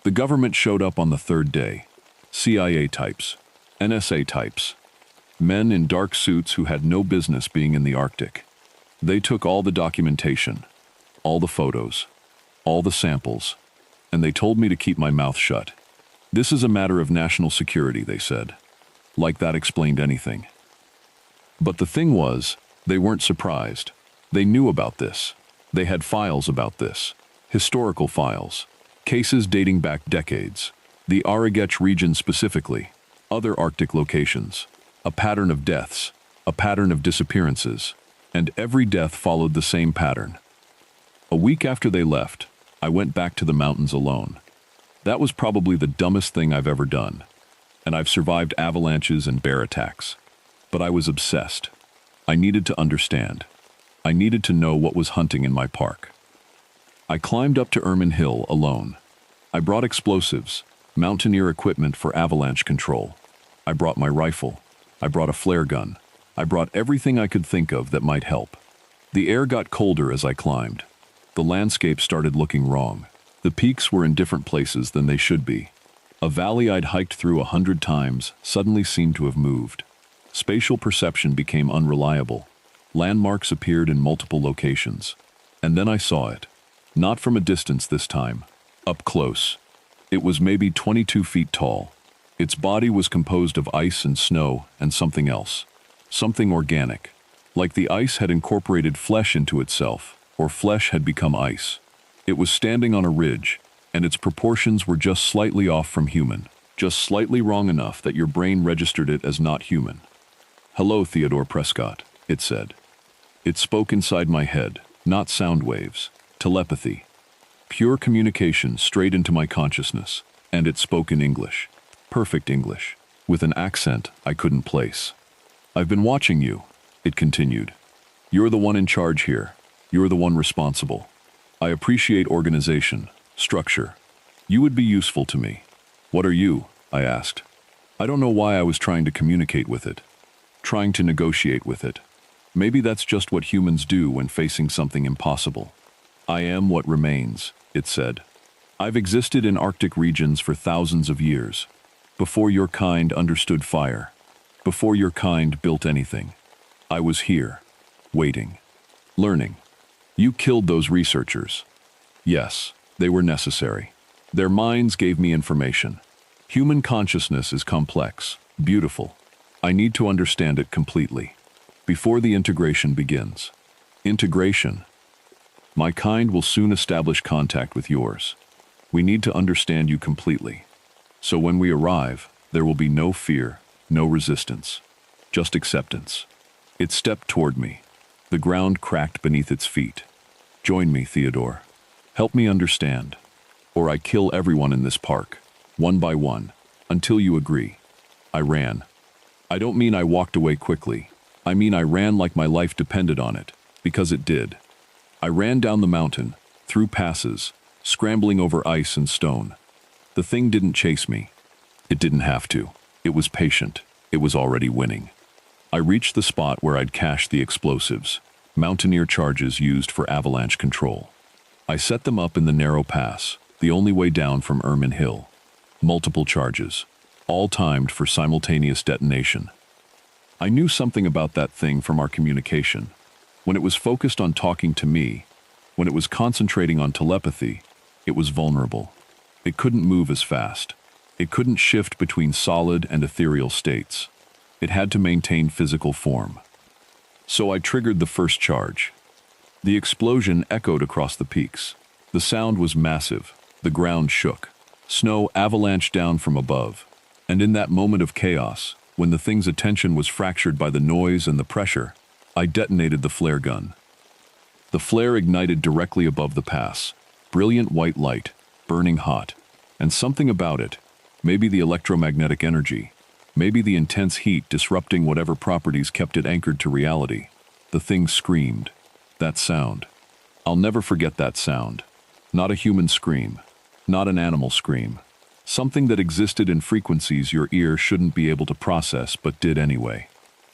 The government showed up on the 3rd day. CIA types, NSA types, men in dark suits who had no business being in the Arctic. They took all the documentation, all the photos, all the samples, and they told me to keep my mouth shut. "This is a matter of national security," they said. Like that explained anything. But the thing was, they weren't surprised. They knew about this. They had files about this. Historical files. Cases dating back decades. The Arigech region specifically. Other Arctic locations. A pattern of deaths. A pattern of disappearances. And every death followed the same pattern. A week after they left, I went back to the mountains alone. That was probably the dumbest thing I've ever done. And I've survived avalanches and bear attacks. But I was obsessed. I needed to understand. I needed to know what was hunting in my park. I climbed up to Ermine Hill alone. I brought explosives, mountaineer equipment for avalanche control. I brought my rifle. I brought a flare gun. I brought everything I could think of that might help. The air got colder as I climbed. The landscape started looking wrong. The peaks were in different places than they should be. A valley I'd hiked through 100 times suddenly seemed to have moved. Spatial perception became unreliable. Landmarks appeared in multiple locations. And then I saw it. Not from a distance this time. Up close. It was maybe 22 feet tall. Its body was composed of ice and snow and something else. Something organic. Like the ice had incorporated flesh into itself, or flesh had become ice. It was standing on a ridge, and its proportions were just slightly off from human. Just slightly wrong enough that your brain registered it as not human. "Hello, Theodore Prescott," it said. It spoke inside my head, not sound waves. Telepathy. Pure communication straight into my consciousness, and it spoke in English. perfect English, with an accent I couldn't place. "I've been watching you," it continued. "You're the one in charge here. You're the one responsible. I appreciate organization, structure. You would be useful to me." "What are you?" I asked. I don't know why I was trying to communicate with it, trying to negotiate with it. Maybe that's just what humans do when facing something impossible. "I am what remains," it said. "I've existed in Arctic regions for thousands of years, before your kind understood fire, before your kind built anything. I was here, waiting, learning. You killed those researchers. Yes, they were necessary. Their minds gave me information. Human consciousness is complex, beautiful. I need to understand it completely, before the integration begins." Integration. "My kind will soon establish contact with yours. We need to understand you completely. So when we arrive, there will be no fear, no resistance, just acceptance." It stepped toward me. The ground cracked beneath its feet. "Join me, Theodore. Help me understand, or I kill everyone in this park, one by one, until you agree." I ran. I don't mean I walked away quickly. I mean I ran like my life depended on it, because it did. I ran down the mountain, through passes, scrambling over ice and stone. The thing didn't chase me. It didn't have to. It was patient. It was already winning. I reached the spot where I'd cached the explosives, mountaineer charges used for avalanche control. I set them up in the narrow pass, the only way down from Ermine Hill. Multiple charges, all timed for simultaneous detonation. I knew something about that thing from our communication. When it was focused on talking to me, when it was concentrating on telepathy, it was vulnerable. It couldn't move as fast. It couldn't shift between solid and ethereal states. It had to maintain physical form. So I triggered the first charge. The explosion echoed across the peaks. The sound was massive. The ground shook. Snow avalanched down from above. And in that moment of chaos, when the thing's attention was fractured by the noise and the pressure, I detonated the flare gun. The flare ignited directly above the pass. Brilliant white light, burning hot. And something about it, maybe the electromagnetic energy, maybe the intense heat disrupting whatever properties kept it anchored to reality. The thing screamed. That sound. I'll never forget that sound. Not a human scream. Not an animal scream. Something that existed in frequencies your ear shouldn't be able to process but did anyway.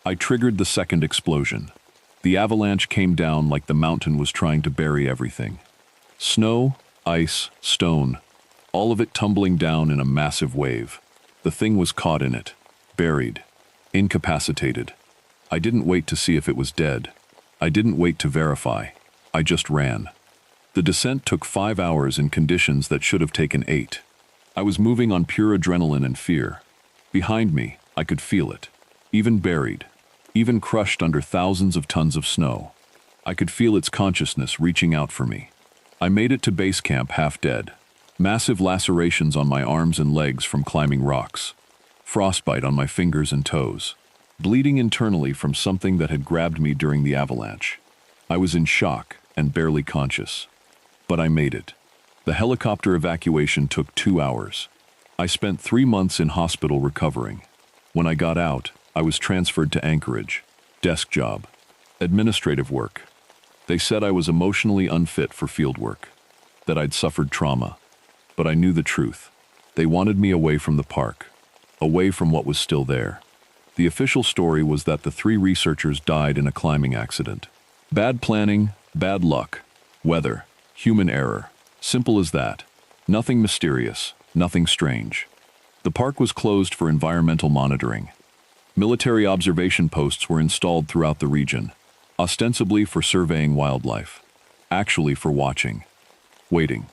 I triggered the second explosion. The avalanche came down like the mountain was trying to bury everything. Snow, ice, stone, all of it tumbling down in a massive wave. The thing was caught in it, buried, incapacitated. I didn't wait to see if it was dead. I didn't wait to verify. I just ran. The descent took 5 hours in conditions that should have taken 8. I was moving on pure adrenaline and fear. Behind me, I could feel it. Even buried, even crushed under thousands of tons of snow. I could feel its consciousness reaching out for me. I made it to base camp half dead. Massive lacerations on my arms and legs from climbing rocks. Frostbite on my fingers and toes. Bleeding internally from something that had grabbed me during the avalanche. I was in shock and barely conscious. But I made it. The helicopter evacuation took 2 hours. I spent 3 months in hospital recovering. When I got out, I was transferred to Anchorage. Desk job. Administrative work. They said I was emotionally unfit for field work. That I'd suffered trauma. But I knew the truth. They wanted me away from the park. Away from what was still there. The official story was that the 3 researchers died in a climbing accident. Bad planning, bad luck, weather, human error. Simple as that. Nothing mysterious, nothing strange. The park was closed for environmental monitoring. Military observation posts were installed throughout the region, ostensibly for surveying wildlife, actually for watching, waiting.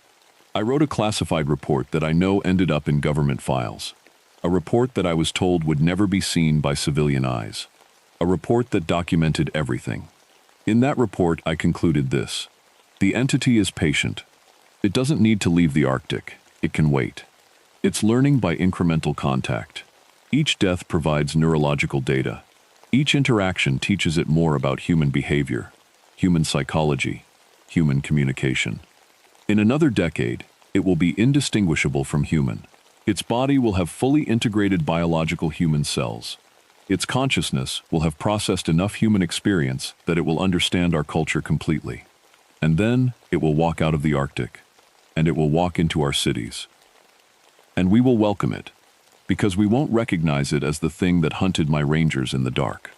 I wrote a classified report that I know ended up in government files. A report that I was told would never be seen by civilian eyes. A report that documented everything. In that report, I concluded this. The entity is patient. It doesn't need to leave the Arctic. It can wait. It's learning by incremental contact. Each death provides neurological data. Each interaction teaches it more about human behavior, human psychology, human communication. In another decade, it will be indistinguishable from human. Its body will have fully integrated biological human cells. Its consciousness will have processed enough human experience that it will understand our culture completely. And then it will walk out of the Arctic, and it will walk into our cities. And we will welcome it, because we won't recognize it as the thing that hunted my rangers in the dark.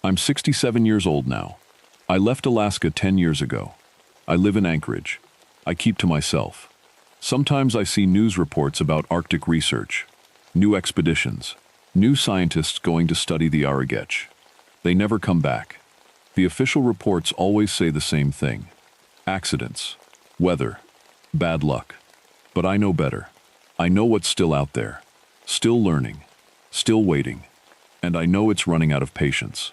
I'm 67 years old now. I left Alaska 10 years ago. I live in Anchorage. I keep to myself. Sometimes I see news reports about Arctic research, new expeditions, new scientists going to study the Aragech. They never come back. The official reports always say the same thing: accidents, weather, bad luck. But I know better. I know what's still out there, still learning, still waiting, and I know it's running out of patience.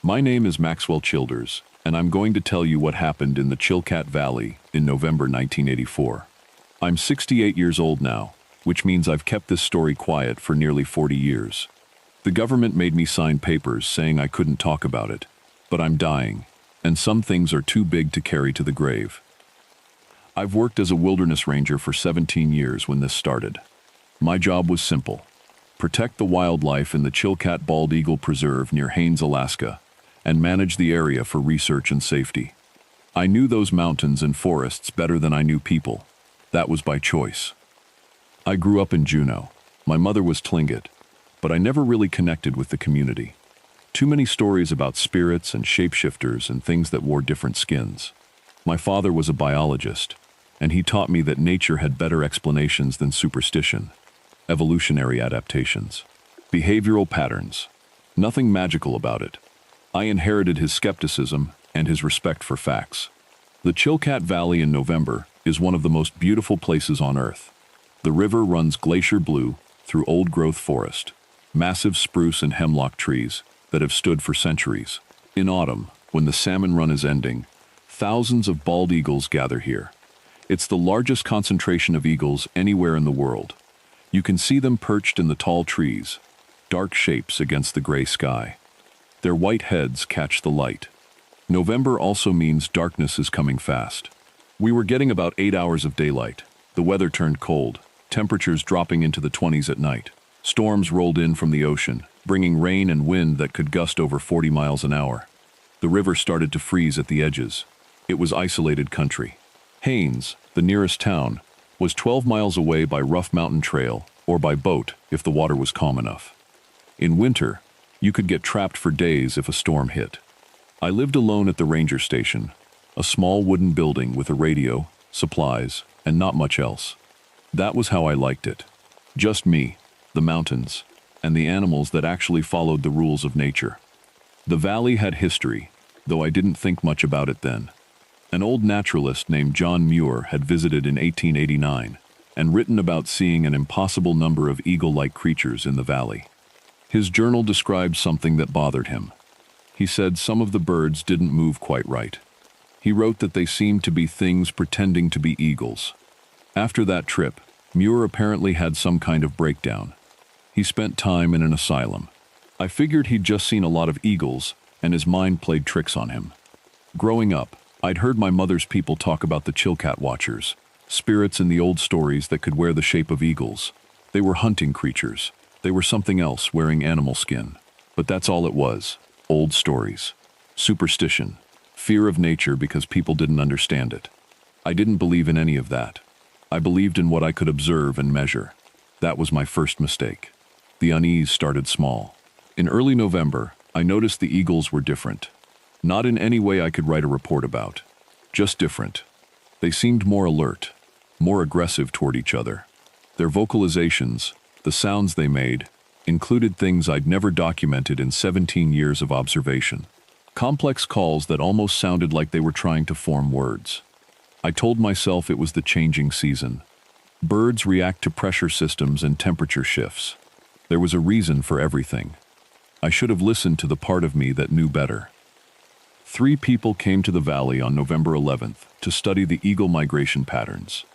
My name is Maxwell Childers, and I'm going to tell you what happened in the Chilkat Valley in November 1984. I'm 68 years old now, which means I've kept this story quiet for nearly 40 years. The government made me sign papers saying I couldn't talk about it, but I'm dying, and some things are too big to carry to the grave. I've worked as a wilderness ranger for 17 years when this started. My job was simple: protect the wildlife in the Chilkat Bald Eagle Preserve near Haines, Alaska, and manage the area for research and safety. I knew those mountains and forests better than I knew people. That was by choice. I grew up in Juneau. My mother was Tlingit, but I never really connected with the community. Too many stories about spirits and shapeshifters and things that wore different skins. My father was a biologist, and he taught me that nature had better explanations than superstition. Evolutionary adaptations, behavioral patterns, nothing magical about it. I inherited his skepticism and his respect for facts. The Chilkat Valley in November is one of the most beautiful places on Earth. The river runs glacier blue through old-growth forest, massive spruce and hemlock trees that have stood for centuries. In autumn, when the salmon run is ending, thousands of bald eagles gather here. It's the largest concentration of eagles anywhere in the world. You can see them perched in the tall trees, dark shapes against the gray sky. Their white heads catch the light. November also means darkness is coming fast. We were getting about 8 hours of daylight. The weather turned cold, temperatures dropping into the 20s at night. Storms rolled in from the ocean, bringing rain and wind that could gust over 40 miles an hour. The river started to freeze at the edges. It was isolated country. Haines, the nearest town, was 12 miles away by rough mountain trail or by boat if the water was calm enough. In winter, you could get trapped for days if a storm hit. I lived alone at the ranger station, a small wooden building with a radio, supplies, and not much else. That was how I liked it. Just me, the mountains, and the animals that actually followed the rules of nature. The valley had history, though I didn't think much about it then. An old naturalist named John Muir had visited in 1889 and written about seeing an impossible number of eagle-like creatures in the valley. His journal described something that bothered him. He said some of the birds didn't move quite right. He wrote that they seemed to be things pretending to be eagles. After that trip, Muir apparently had some kind of breakdown. He spent time in an asylum. I figured he'd just seen a lot of eagles, and his mind played tricks on him. Growing up, I'd heard my mother's people talk about the Chilkat Watchers, spirits in the old stories that could wear the shape of eagles. They were hunting creatures. They were something else wearing animal skin. But that's all it was. Old stories. Superstition. Fear of nature because people didn't understand it. I didn't believe in any of that. I believed in what I could observe and measure. That was my first mistake. The unease started small. In early November, I noticed the eagles were different. Not in any way I could write a report about. Just different. They seemed more alert, more aggressive toward each other. Their vocalizations, the sounds they made, included things I'd never documented in 17 years of observation. Complex calls that almost sounded like they were trying to form words. I told myself it was the changing season. Birds react to pressure systems and temperature shifts. There was a reason for everything. I should have listened to the part of me that knew better. 3 people came to the valley on November 11th to study the eagle migration patterns.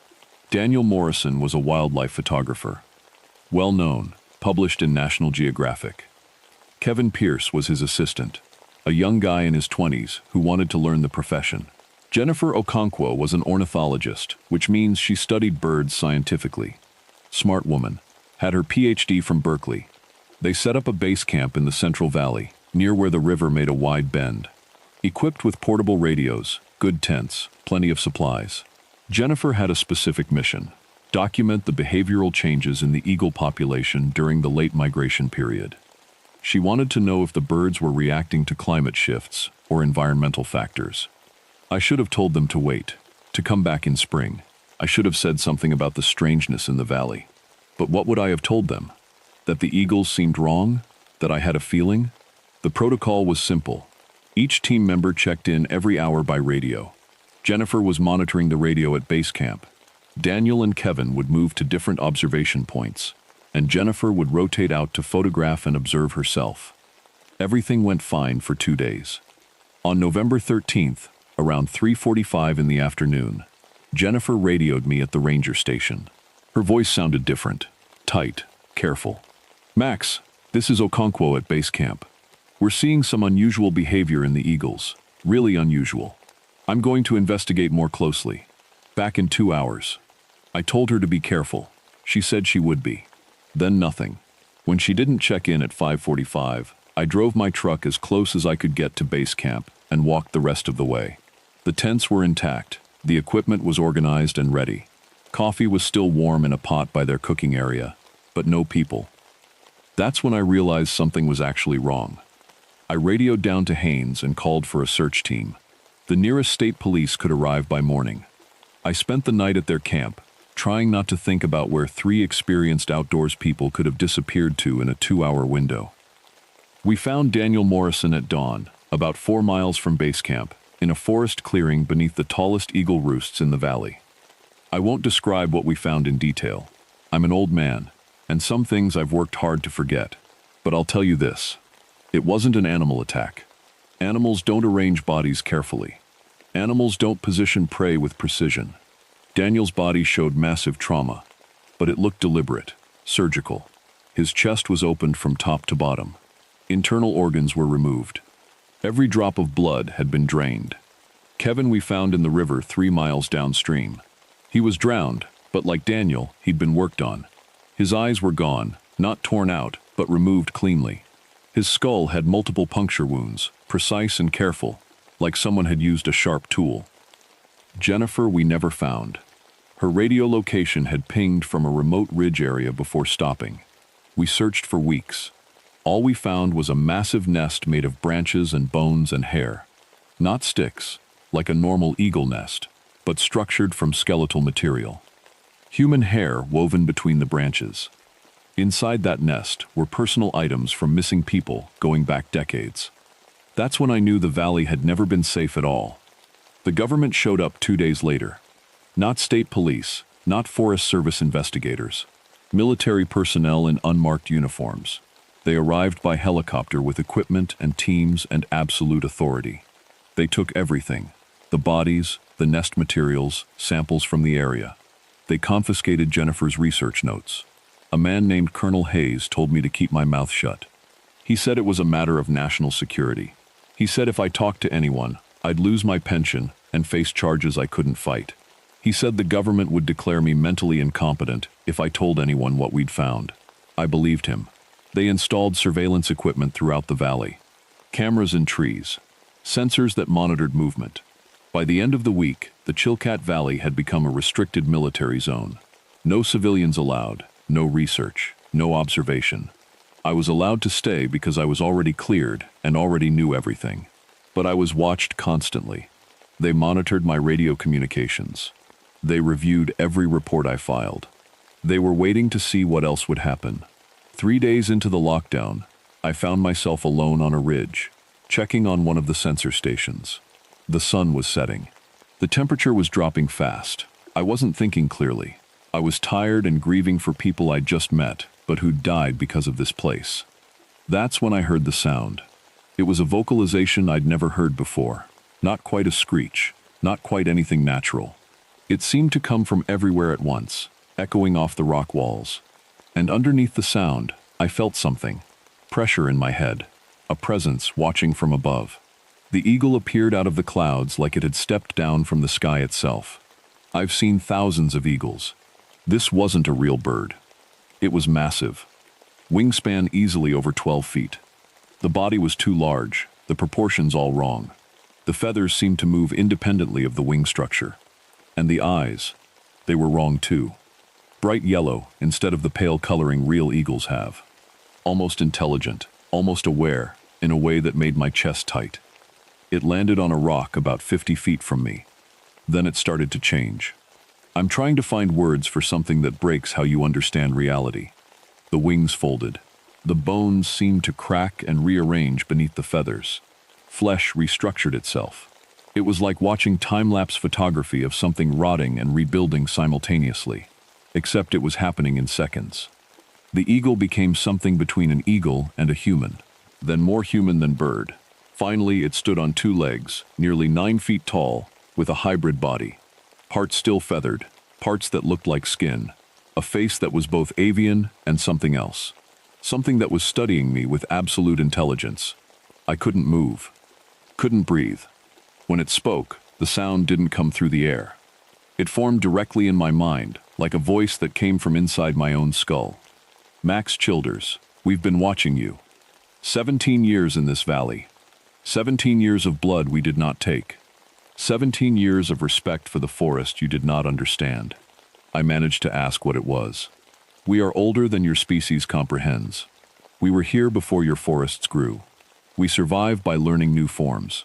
Daniel Morrison was a wildlife photographer. Well known, published in National Geographic. Kevin Pierce was his assistant, a young guy in his 20s who wanted to learn the profession. Jennifer Okonkwo was an ornithologist, which means she studied birds scientifically. Smart woman. Had her PhD from Berkeley. They set up a base camp in the Central Valley, near where the river made a wide bend. Equipped with portable radios, good tents, plenty of supplies. Jennifer had a specific mission: document the behavioral changes in the eagle population during the late migration period. She wanted to know if the birds were reacting to climate shifts or environmental factors. I should have told them to wait, to come back in spring. I should have said something about the strangeness in the valley. But what would I have told them? That the eagles seemed wrong? That I had a feeling? The protocol was simple. Each team member checked in every hour by radio. Jennifer was monitoring the radio at base camp. Daniel and Kevin would move to different observation points, and Jennifer would rotate out to photograph and observe herself. Everything went fine for 2 days. On November 13th, around 3:45 in the afternoon, Jennifer radioed me at the ranger station. Her voice sounded different, tight, careful. "Max, this is Okonkwo at base camp. We're seeing some unusual behavior in the eagles, really unusual. I'm going to investigate more closely. Back in 2 hours." I told her to be careful. She said she would be. Then nothing. When she didn't check in at 5:45, I drove my truck as close as I could get to base camp and walked the rest of the way. The tents were intact, the equipment was organized and ready. Coffee was still warm in a pot by their cooking area, but no people. That's when I realized something was actually wrong. I radioed down to Haines and called for a search team. The nearest state police could arrive by morning. I spent the night at their camp, trying not to think about where 3 experienced outdoors people could have disappeared to in a 2-hour window. We found Daniel Morrison at dawn, about 4 miles from base camp, in a forest clearing beneath the tallest eagle roosts in the valley. I won't describe what we found in detail. I'm an old man, and some things I've worked hard to forget. But I'll tell you this: it wasn't an animal attack. Animals don't arrange bodies carefully. Animals don't position prey with precision. Daniel's body showed massive trauma, but it looked deliberate, surgical. His chest was opened from top to bottom. Internal organs were removed. Every drop of blood had been drained. Kevin we found in the river 3 miles downstream. He was drowned, but like Daniel, he'd been worked on. His eyes were gone, not torn out, but removed cleanly. His skull had multiple puncture wounds, precise and careful, like someone had used a sharp tool. Jennifer we never found. Her radio location had pinged from a remote ridge area before stopping. We searched for weeks. All we found was a massive nest made of branches and bones and hair. Not sticks, like a normal eagle nest, but structured from skeletal material. Human hair woven between the branches. Inside that nest were personal items from missing people going back decades. That's when I knew the valley had never been safe at all. The government showed up 2 days later. Not state police, not Forest Service investigators. Military personnel in unmarked uniforms. They arrived by helicopter with equipment and teams and absolute authority. They took everything: the bodies, the nest materials, samples from the area. They confiscated Jennifer's research notes. A man named Colonel Hayes told me to keep my mouth shut. He said it was a matter of national security. He said if I talked to anyone, I'd lose my pension and face charges I couldn't fight. He said the government would declare me mentally incompetent if I told anyone what we'd found. I believed him. They installed surveillance equipment throughout the valley. Cameras in trees. Sensors that monitored movement. By the end of the week, the Chilkat Valley had become a restricted military zone. No civilians allowed, no research, no observation. I was allowed to stay because I was already cleared and already knew everything. But I was watched constantly. They monitored my radio communications. They reviewed every report I filed. They were waiting to see what else would happen. 3 days into the lockdown, I found myself alone on a ridge, checking on one of the sensor stations. The sun was setting. The temperature was dropping fast. I wasn't thinking clearly. I was tired and grieving for people I'd just met, but who'd died because of this place. That's when I heard the sound. It was a vocalization I'd never heard before. Not quite a screech, not quite anything natural. It seemed to come from everywhere at once, echoing off the rock walls. And underneath the sound, I felt something. Pressure in my head. A presence watching from above. The eagle appeared out of the clouds like it had stepped down from the sky itself. I've seen thousands of eagles. This wasn't a real bird. It was massive. Wingspan easily over 12 feet. The body was too large, the proportions all wrong. The feathers seemed to move independently of the wing structure. And the eyes, they were wrong too. Bright yellow instead of the pale coloring real eagles have. Almost intelligent, almost aware, in a way that made my chest tight. It landed on a rock about 50 feet from me. Then it started to change. I'm trying to find words for something that breaks how you understand reality. The wings folded. The bones seemed to crack and rearrange beneath the feathers. Flesh restructured itself. It was like watching time-lapse photography of something rotting and rebuilding simultaneously. Except it was happening in seconds. The eagle became something between an eagle and a human, then more human than bird. Finally, it stood on two legs, nearly 9 feet tall, with a hybrid body. Parts still feathered, parts that looked like skin, a face that was both avian and something else. Something that was studying me with absolute intelligence. I couldn't move, couldn't breathe. When it spoke, the sound didn't come through the air. It formed directly in my mind, like a voice that came from inside my own skull. Max Childers, we've been watching you. 17 years in this valley. 17 years of blood we did not take. 17 years of respect for the forest you did not understand. I managed to ask what it was. We are older than your species comprehends. We were here before your forests grew. We survived by learning new forms.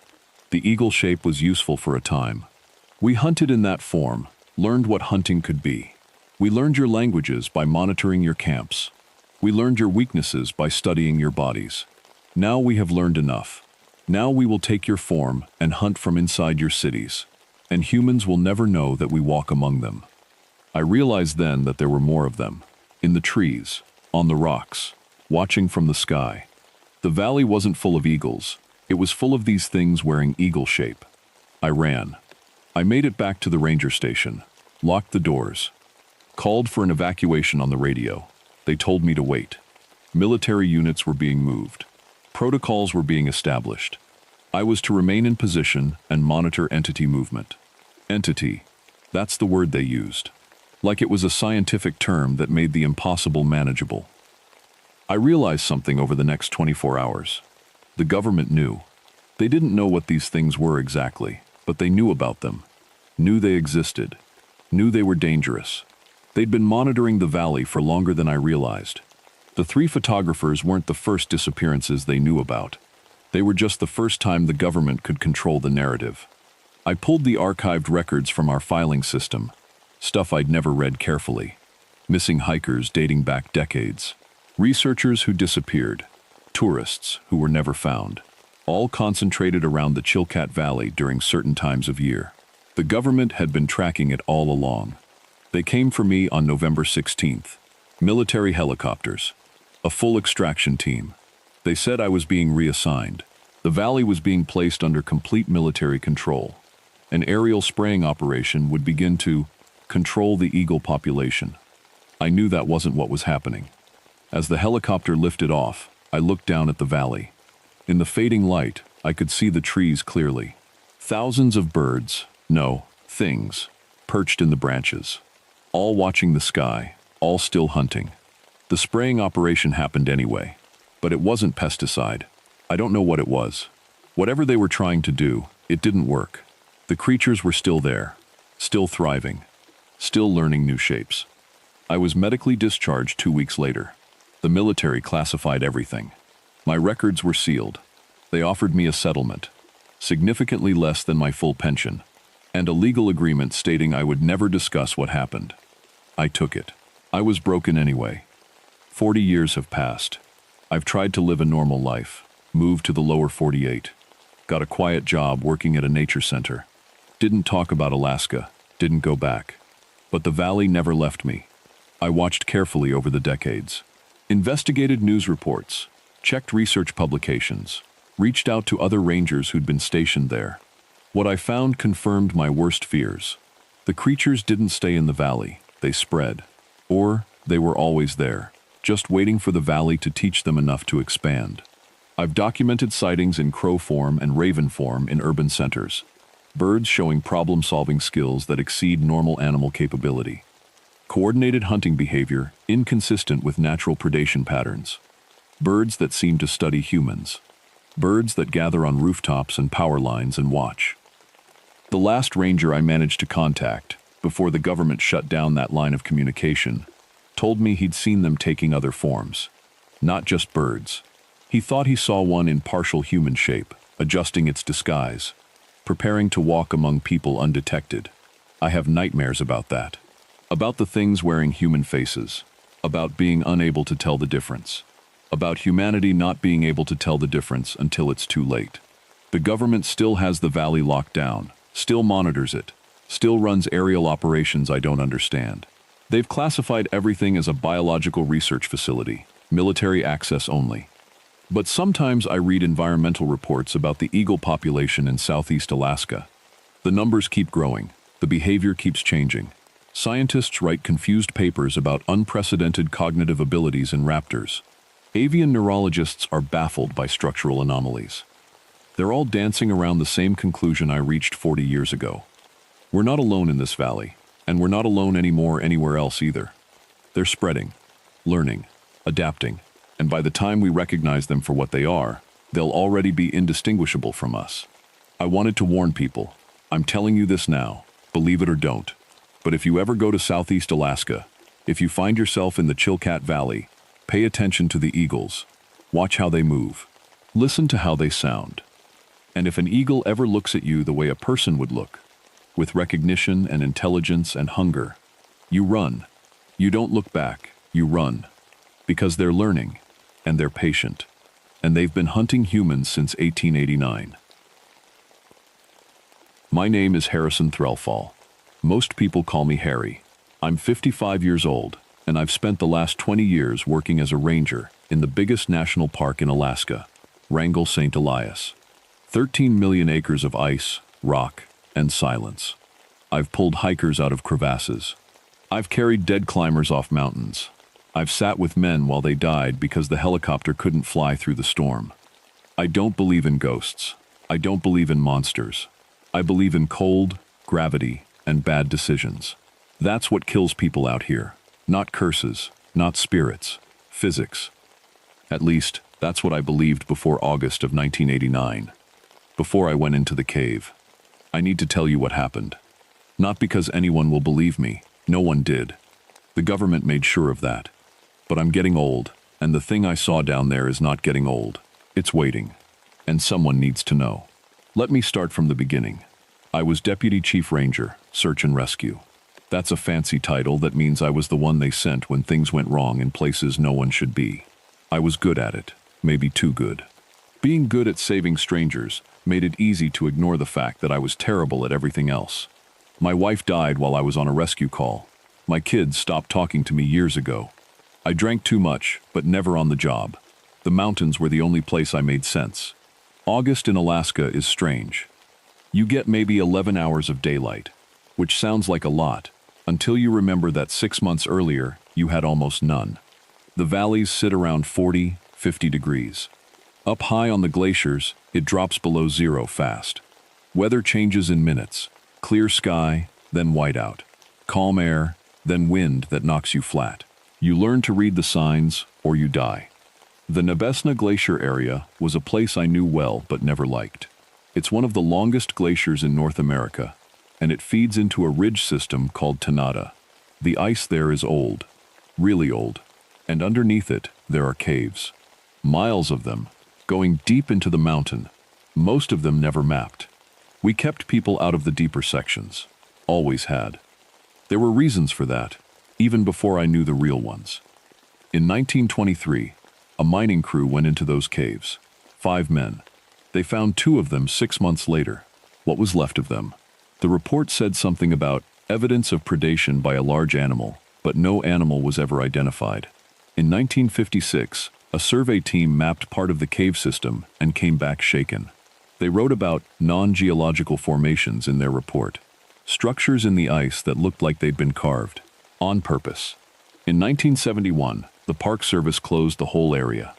The eagle shape was useful for a time. We hunted in that form, learned what hunting could be. We learned your languages by monitoring your camps. We learned your weaknesses by studying your bodies. Now we have learned enough. Now we will take your form and hunt from inside your cities, and humans will never know that we walk among them. I realized then that there were more of them, in the trees, on the rocks, watching from the sky. The valley wasn't full of eagles, it was full of these things wearing eagle shape. I ran. I made it back to the ranger station, locked the doors, called for an evacuation on the radio. They told me to wait. Military units were being moved. Protocols were being established. I was to remain in position and monitor entity movement. Entity, that's the word they used. Like it was a scientific term that made the impossible manageable. I realized something over the next 24 hours. The government knew. They didn't know what these things were exactly, but they knew about them. Knew they existed. Knew they were dangerous. They'd been monitoring the valley for longer than I realized. The 3 photographers weren't the first disappearances they knew about. They were just the first time the government could control the narrative. I pulled the archived records from our filing system, stuff I'd never read carefully. Missing hikers dating back decades. Researchers who disappeared. Tourists who were never found. All concentrated around the Chilkat Valley during certain times of year. The government had been tracking it all along. They came for me on November 16th. Military helicopters. A full extraction team. They said I was being reassigned. The valley was being placed under complete military control. An aerial spraying operation would begin to control the eagle population. I knew that wasn't what was happening. As the helicopter lifted off, I looked down at the valley. In the fading light, I could see the trees clearly. Thousands of birds, no, things, perched in the branches. All watching the sky, all still hunting. The spraying operation happened anyway, but it wasn't pesticide. I don't know what it was. Whatever they were trying to do, it didn't work. The creatures were still there, still thriving, still learning new shapes. I was medically discharged 2 weeks later. The military classified everything. My records were sealed. They offered me a settlement, significantly less than my full pension, and a legal agreement stating I would never discuss what happened. I took it. I was broken anyway. 40 years have passed. I've tried to live a normal life, moved to the lower 48, got a quiet job working at a nature center. Didn't talk about Alaska, didn't go back. But the valley never left me. I watched carefully over the decades. Investigated news reports, checked research publications, reached out to other rangers who'd been stationed there. What I found confirmed my worst fears. The creatures didn't stay in the valley, they spread. Or they were always there, just waiting for the valley to teach them enough to expand. I've documented sightings in crow form and raven form in urban centers. Birds showing problem-solving skills that exceed normal animal capability. Coordinated hunting behavior inconsistent with natural predation patterns. Birds that seem to study humans. Birds that gather on rooftops and power lines and watch. The last ranger I managed to contact, before the government shut down that line of communication, told me he'd seen them taking other forms. Not just birds. He thought he saw one in partial human shape, adjusting its disguise, preparing to walk among people undetected. I have nightmares about that. About the things wearing human faces. About being unable to tell the difference. About humanity not being able to tell the difference until it's too late. The government still has the valley locked down, still monitors it, still runs aerial operations I don't understand. They've classified everything as a biological research facility, military access only. But sometimes I read environmental reports about the eagle population in southeast Alaska. The numbers keep growing, the behavior keeps changing. Scientists write confused papers about unprecedented cognitive abilities in raptors. Avian neurologists are baffled by structural anomalies. They're all dancing around the same conclusion I reached 40 years ago. We're not alone in this valley, and we're not alone anymore anywhere else either. They're spreading, learning, adapting, and by the time we recognize them for what they are, they'll already be indistinguishable from us. I wanted to warn people. I'm telling you this now, believe it or don't. But if you ever go to southeast Alaska, if you find yourself in the Chilkat Valley, pay attention to the eagles. Watch how they move. Listen to how they sound. And if an eagle ever looks at you the way a person would look, with recognition and intelligence and hunger, you run. You don't look back, you run. Because they're learning, and they're patient. And they've been hunting humans since 1889. My name is Harrison Threlfall. Most people call me Harry. I'm 55 years old, and I've spent the last 20 years working as a ranger in the biggest national park in Alaska, Wrangell St. Elias. 13 million acres of ice, rock, and silence. I've pulled hikers out of crevasses. I've carried dead climbers off mountains. I've sat with men while they died because the helicopter couldn't fly through the storm. I don't believe in ghosts. I don't believe in monsters. I believe in cold, gravity, and bad decisions. That's what kills people out here. Not curses, not spirits, physics. At least, that's what I believed before August of 1989. Before I went into the cave. I need to tell you what happened. Not because anyone will believe me. No one did. The government made sure of that. But I'm getting old, and the thing I saw down there is not getting old. It's waiting. And someone needs to know. Let me start from the beginning. I was Deputy Chief Ranger, Search and Rescue. That's a fancy title that means I was the one they sent when things went wrong in places no one should be. I was good at it, maybe too good. Being good at saving strangers made it easy to ignore the fact that I was terrible at everything else. My wife died while I was on a rescue call. My kids stopped talking to me years ago. I drank too much, but never on the job. The mountains were the only place I made sense. August in Alaska is strange. You get maybe 11 hours of daylight, which sounds like a lot, until you remember that 6 months earlier, you had almost none. The valleys sit around 40, 50 degrees. Up high on the glaciers, it drops below zero fast. Weather changes in minutes. Clear sky, then whiteout. Calm air, then wind that knocks you flat. You learn to read the signs, or you die. The Nebesna Glacier area was a place I knew well but never liked. It's one of the longest glaciers in North America, and it feeds into a ridge system called Tanada. The ice there is old, really old, and underneath it there are caves. Miles of them, going deep into the mountain, most of them never mapped. We kept people out of the deeper sections, always had. There were reasons for that, even before I knew the real ones. In 1923, a mining crew went into those caves. 5 men. They found 2 of them 6 months later. What was left of them? The report said something about evidence of predation by a large animal, but no animal was ever identified. In 1956, a survey team mapped part of the cave system and came back shaken. They wrote about non-geological formations in their report. Structures in the ice that looked like they'd been carved. On purpose. In 1971, the Park Service closed the whole area.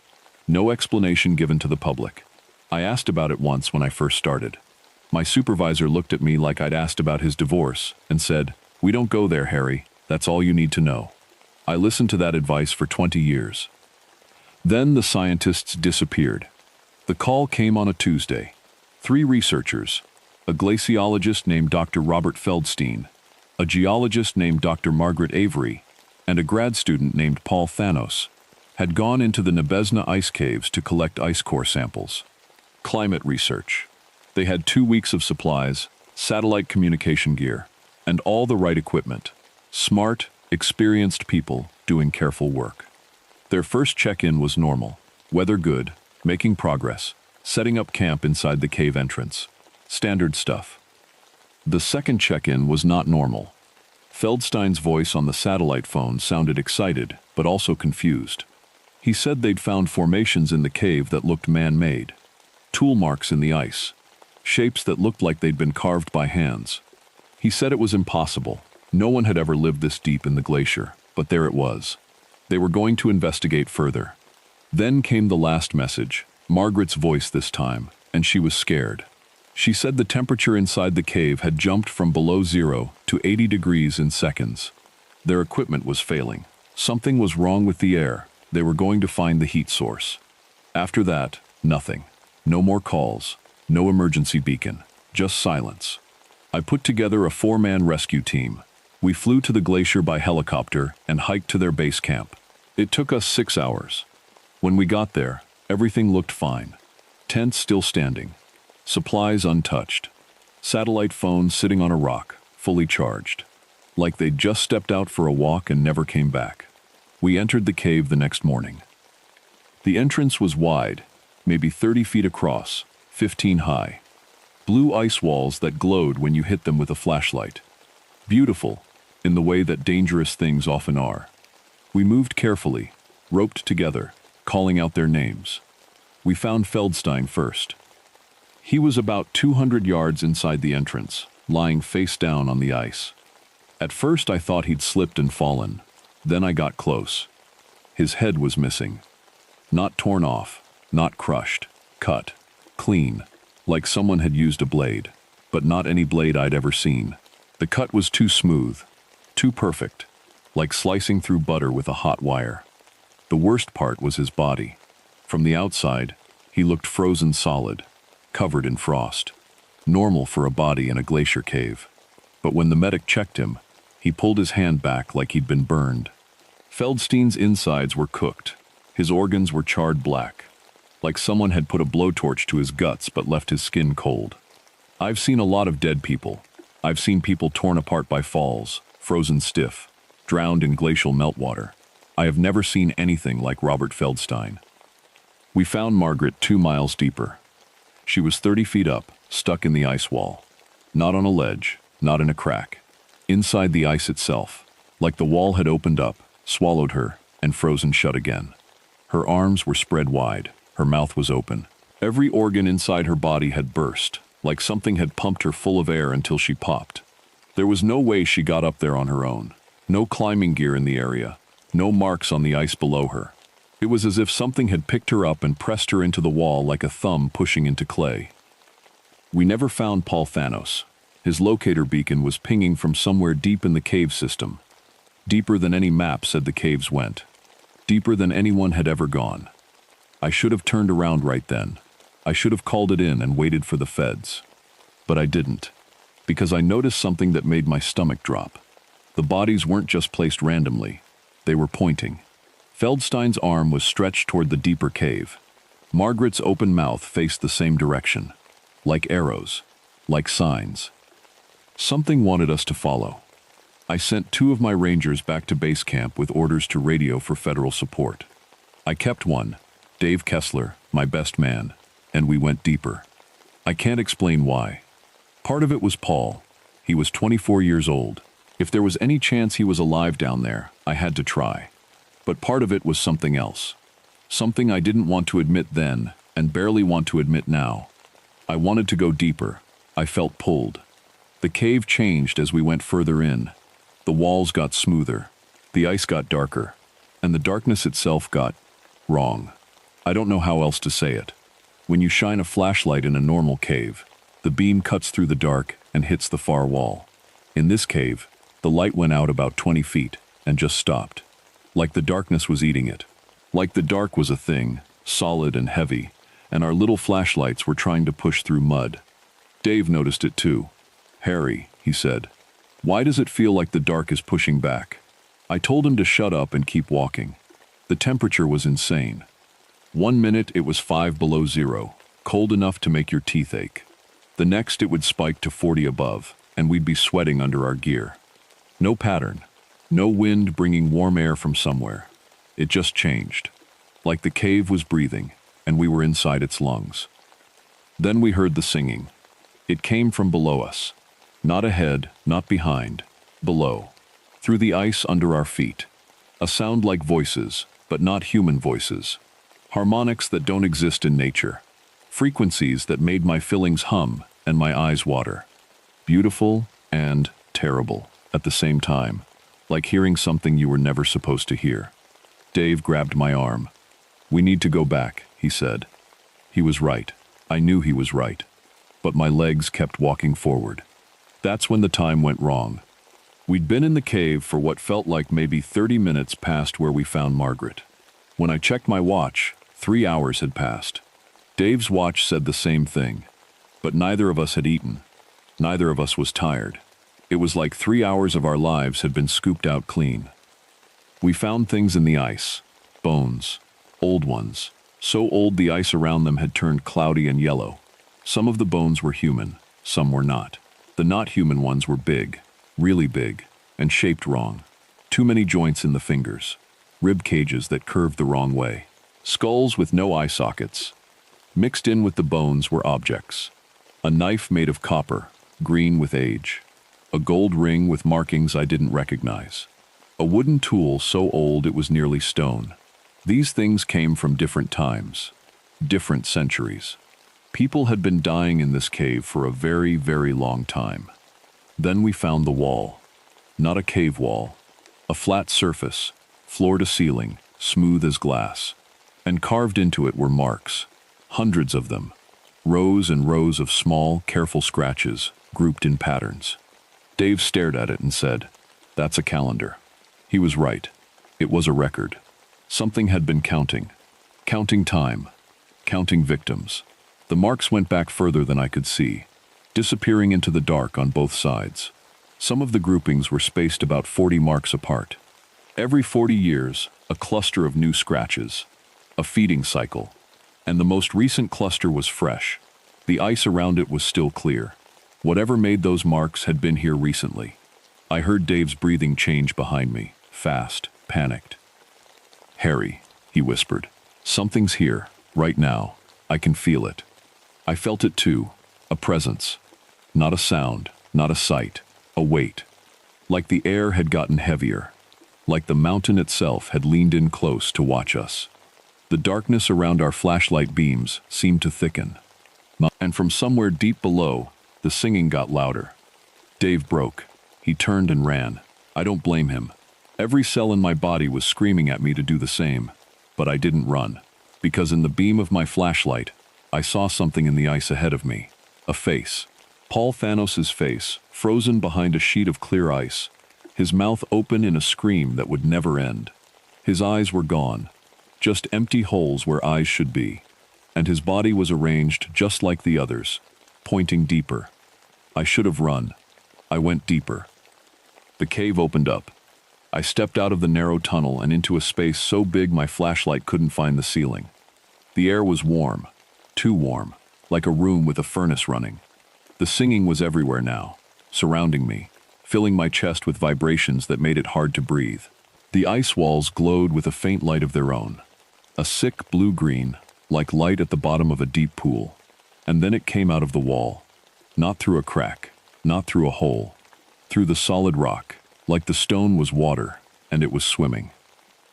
No explanation given to the public. I asked about it once when I first started. My supervisor looked at me like I'd asked about his divorce and said, "We don't go there, Harry. That's all you need to know." I listened to that advice for 20 years. Then the scientists disappeared. The call came on a Tuesday. 3 researchers, a glaciologist named Dr. Robert Feldstein, a geologist named Dr. Margaret Avery, and a grad student named Paul Thanos, had gone into the Nebezna ice caves to collect ice core samples. Climate research. They had 2 weeks of supplies, satellite communication gear, and all the right equipment. Smart, experienced people doing careful work. Their first check-in was normal. Weather good, making progress, setting up camp inside the cave entrance. Standard stuff. The second check-in was not normal. Feldstein's voice on the satellite phone sounded excited, but also confused. He said they'd found formations in the cave that looked man-made. Tool marks in the ice. Shapes that looked like they'd been carved by hands. He said it was impossible. No one had ever lived this deep in the glacier, but there it was. They were going to investigate further. Then came the last message, Margaret's voice this time, and she was scared. She said the temperature inside the cave had jumped from below 0 to 80 degrees in seconds. Their equipment was failing. Something was wrong with the air. They were going to find the heat source. After that, nothing. No more calls. No emergency beacon. Just silence. I put together a 4-man rescue team. We flew to the glacier by helicopter and hiked to their base camp. It took us 6 hours. When we got there, everything looked fine. Tents still standing. Supplies untouched. Satellite phones sitting on a rock, fully charged. Like they'd just stepped out for a walk and never came back. We entered the cave the next morning. The entrance was wide, maybe 30 feet across, 15 high. Blue ice walls that glowed when you hit them with a flashlight. Beautiful, in the way that dangerous things often are. We moved carefully, roped together, calling out their names. We found Feldstein first. He was about 200 yards inside the entrance, lying face down on the ice. At first I thought he'd slipped and fallen. Then I got close. His head was missing. Not torn off, not crushed, cut, clean, like someone had used a blade, but not any blade I'd ever seen. The cut was too smooth, too perfect, like slicing through butter with a hot wire. The worst part was his body. From the outside, he looked frozen solid, covered in frost. Normal for a body in a glacier cave. But when the medic checked him, he pulled his hand back like he'd been burned. Feldstein's insides were cooked. His organs were charred black, like someone had put a blowtorch to his guts but left his skin cold. I've seen a lot of dead people. I've seen people torn apart by falls, frozen stiff, drowned in glacial meltwater. I have never seen anything like Robert Feldstein. We found Margaret 2 miles deeper. She was 30 feet up, stuck in the ice wall. Not on a ledge, not in a crack. Inside the ice itself, like the wall had opened up, swallowed her, and frozen shut again. Her arms were spread wide, her mouth was open. Every organ inside her body had burst, like something had pumped her full of air until she popped. There was no way she got up there on her own. No climbing gear in the area. No marks on the ice below her. It was as if something had picked her up and pressed her into the wall like a thumb pushing into clay. We never found Paul Thanos. His locator beacon was pinging from somewhere deep in the cave system. Deeper than any map said the caves went. Deeper than anyone had ever gone. I should have turned around right then. I should have called it in and waited for the feds. But I didn't. Because I noticed something that made my stomach drop. The bodies weren't just placed randomly. They were pointing. Feldstein's arm was stretched toward the deeper cave. Margaret's open mouth faced the same direction. Like arrows. Like signs. Something wanted us to follow. I sent 2 of my rangers back to base camp with orders to radio for federal support. I kept one, Dave Kessler, my best man, and we went deeper. I can't explain why. Part of it was Paul. He was 24 years old. If there was any chance he was alive down there, I had to try. But part of it was something else. Something I didn't want to admit then, and barely want to admit now. I wanted to go deeper. I felt pulled. The cave changed as we went further in. The walls got smoother. The ice got darker. And the darkness itself got wrong. I don't know how else to say it. When you shine a flashlight in a normal cave, the beam cuts through the dark and hits the far wall. In this cave, the light went out about 20 feet and just stopped. Like the darkness was eating it. Like the dark was a thing, solid and heavy, and our little flashlights were trying to push through mud. Dave noticed it too. "Harry," he said, "why does it feel like the dark is pushing back?" I told him to shut up and keep walking. The temperature was insane. 1 minute it was 5 below zero, cold enough to make your teeth ache. The next it would spike to 40 above, and we'd be sweating under our gear. No pattern, no wind bringing warm air from somewhere. It just changed. Like the cave was breathing, and we were inside its lungs. Then we heard the singing. It came from below us. Not ahead, not behind, below. Through the ice under our feet. A sound like voices, but not human voices. Harmonics that don't exist in nature. Frequencies that made my fillings hum and my eyes water. Beautiful and terrible at the same time, like hearing something you were never supposed to hear. Dave grabbed my arm. "We need to go back," he said. He was right. I knew he was right. But my legs kept walking forward. That's when the time went wrong. We'd been in the cave for what felt like maybe 30 minutes past where we found Margaret. When I checked my watch, 3 hours had passed. Dave's watch said the same thing. But neither of us had eaten. Neither of us was tired. It was like 3 hours of our lives had been scooped out clean. We found things in the ice. Bones. Old ones. So old the ice around them had turned cloudy and yellow. Some of the bones were human, some were not. The not human ones were big, really big, and shaped wrong. Too many joints in the fingers. Rib cages that curved the wrong way. Skulls with no eye sockets. Mixed in with the bones were objects. A knife made of copper, green with age. A gold ring with markings I didn't recognize. A wooden tool so old it was nearly stone. These things came from different times, different centuries. People had been dying in this cave for a very, very long time. Then we found the wall. Not a cave wall. A flat surface, floor to ceiling, smooth as glass. And carved into it were marks. Hundreds of them. Rows and rows of small, careful scratches, grouped in patterns. Dave stared at it and said, "That's a calendar." He was right. It was a record. Something had been counting. Counting time. Counting victims. The marks went back further than I could see, disappearing into the dark on both sides. Some of the groupings were spaced about 40 marks apart. Every 40 years, a cluster of new scratches. A feeding cycle. And the most recent cluster was fresh. The ice around it was still clear. Whatever made those marks had been here recently. I heard Dave's breathing change behind me, fast, panicked. "Harry," he whispered, "something's here, right now. I can feel it." I felt it too, a presence. Not a sound, not a sight, a weight. Like the air had gotten heavier. Like the mountain itself had leaned in close to watch us. The darkness around our flashlight beams seemed to thicken. And from somewhere deep below, the singing got louder. Dave broke. He turned and ran. I don't blame him. Every cell in my body was screaming at me to do the same. But I didn't run. Because in the beam of my flashlight, I saw something in the ice ahead of me. A face. Paul Thanos' face, frozen behind a sheet of clear ice. His mouth open in a scream that would never end. His eyes were gone. Just empty holes where eyes should be. And his body was arranged just like the others, pointing deeper. I should have run. I went deeper. The cave opened up. I stepped out of the narrow tunnel and into a space so big my flashlight couldn't find the ceiling. The air was warm, too warm, like a room with a furnace running. The singing was everywhere now, surrounding me, filling my chest with vibrations that made it hard to breathe. The ice walls glowed with a faint light of their own. A sick blue-green, like light at the bottom of a deep pool. And then it came out of the wall. Not through a crack, not through a hole. Through the solid rock, like the stone was water, and it was swimming.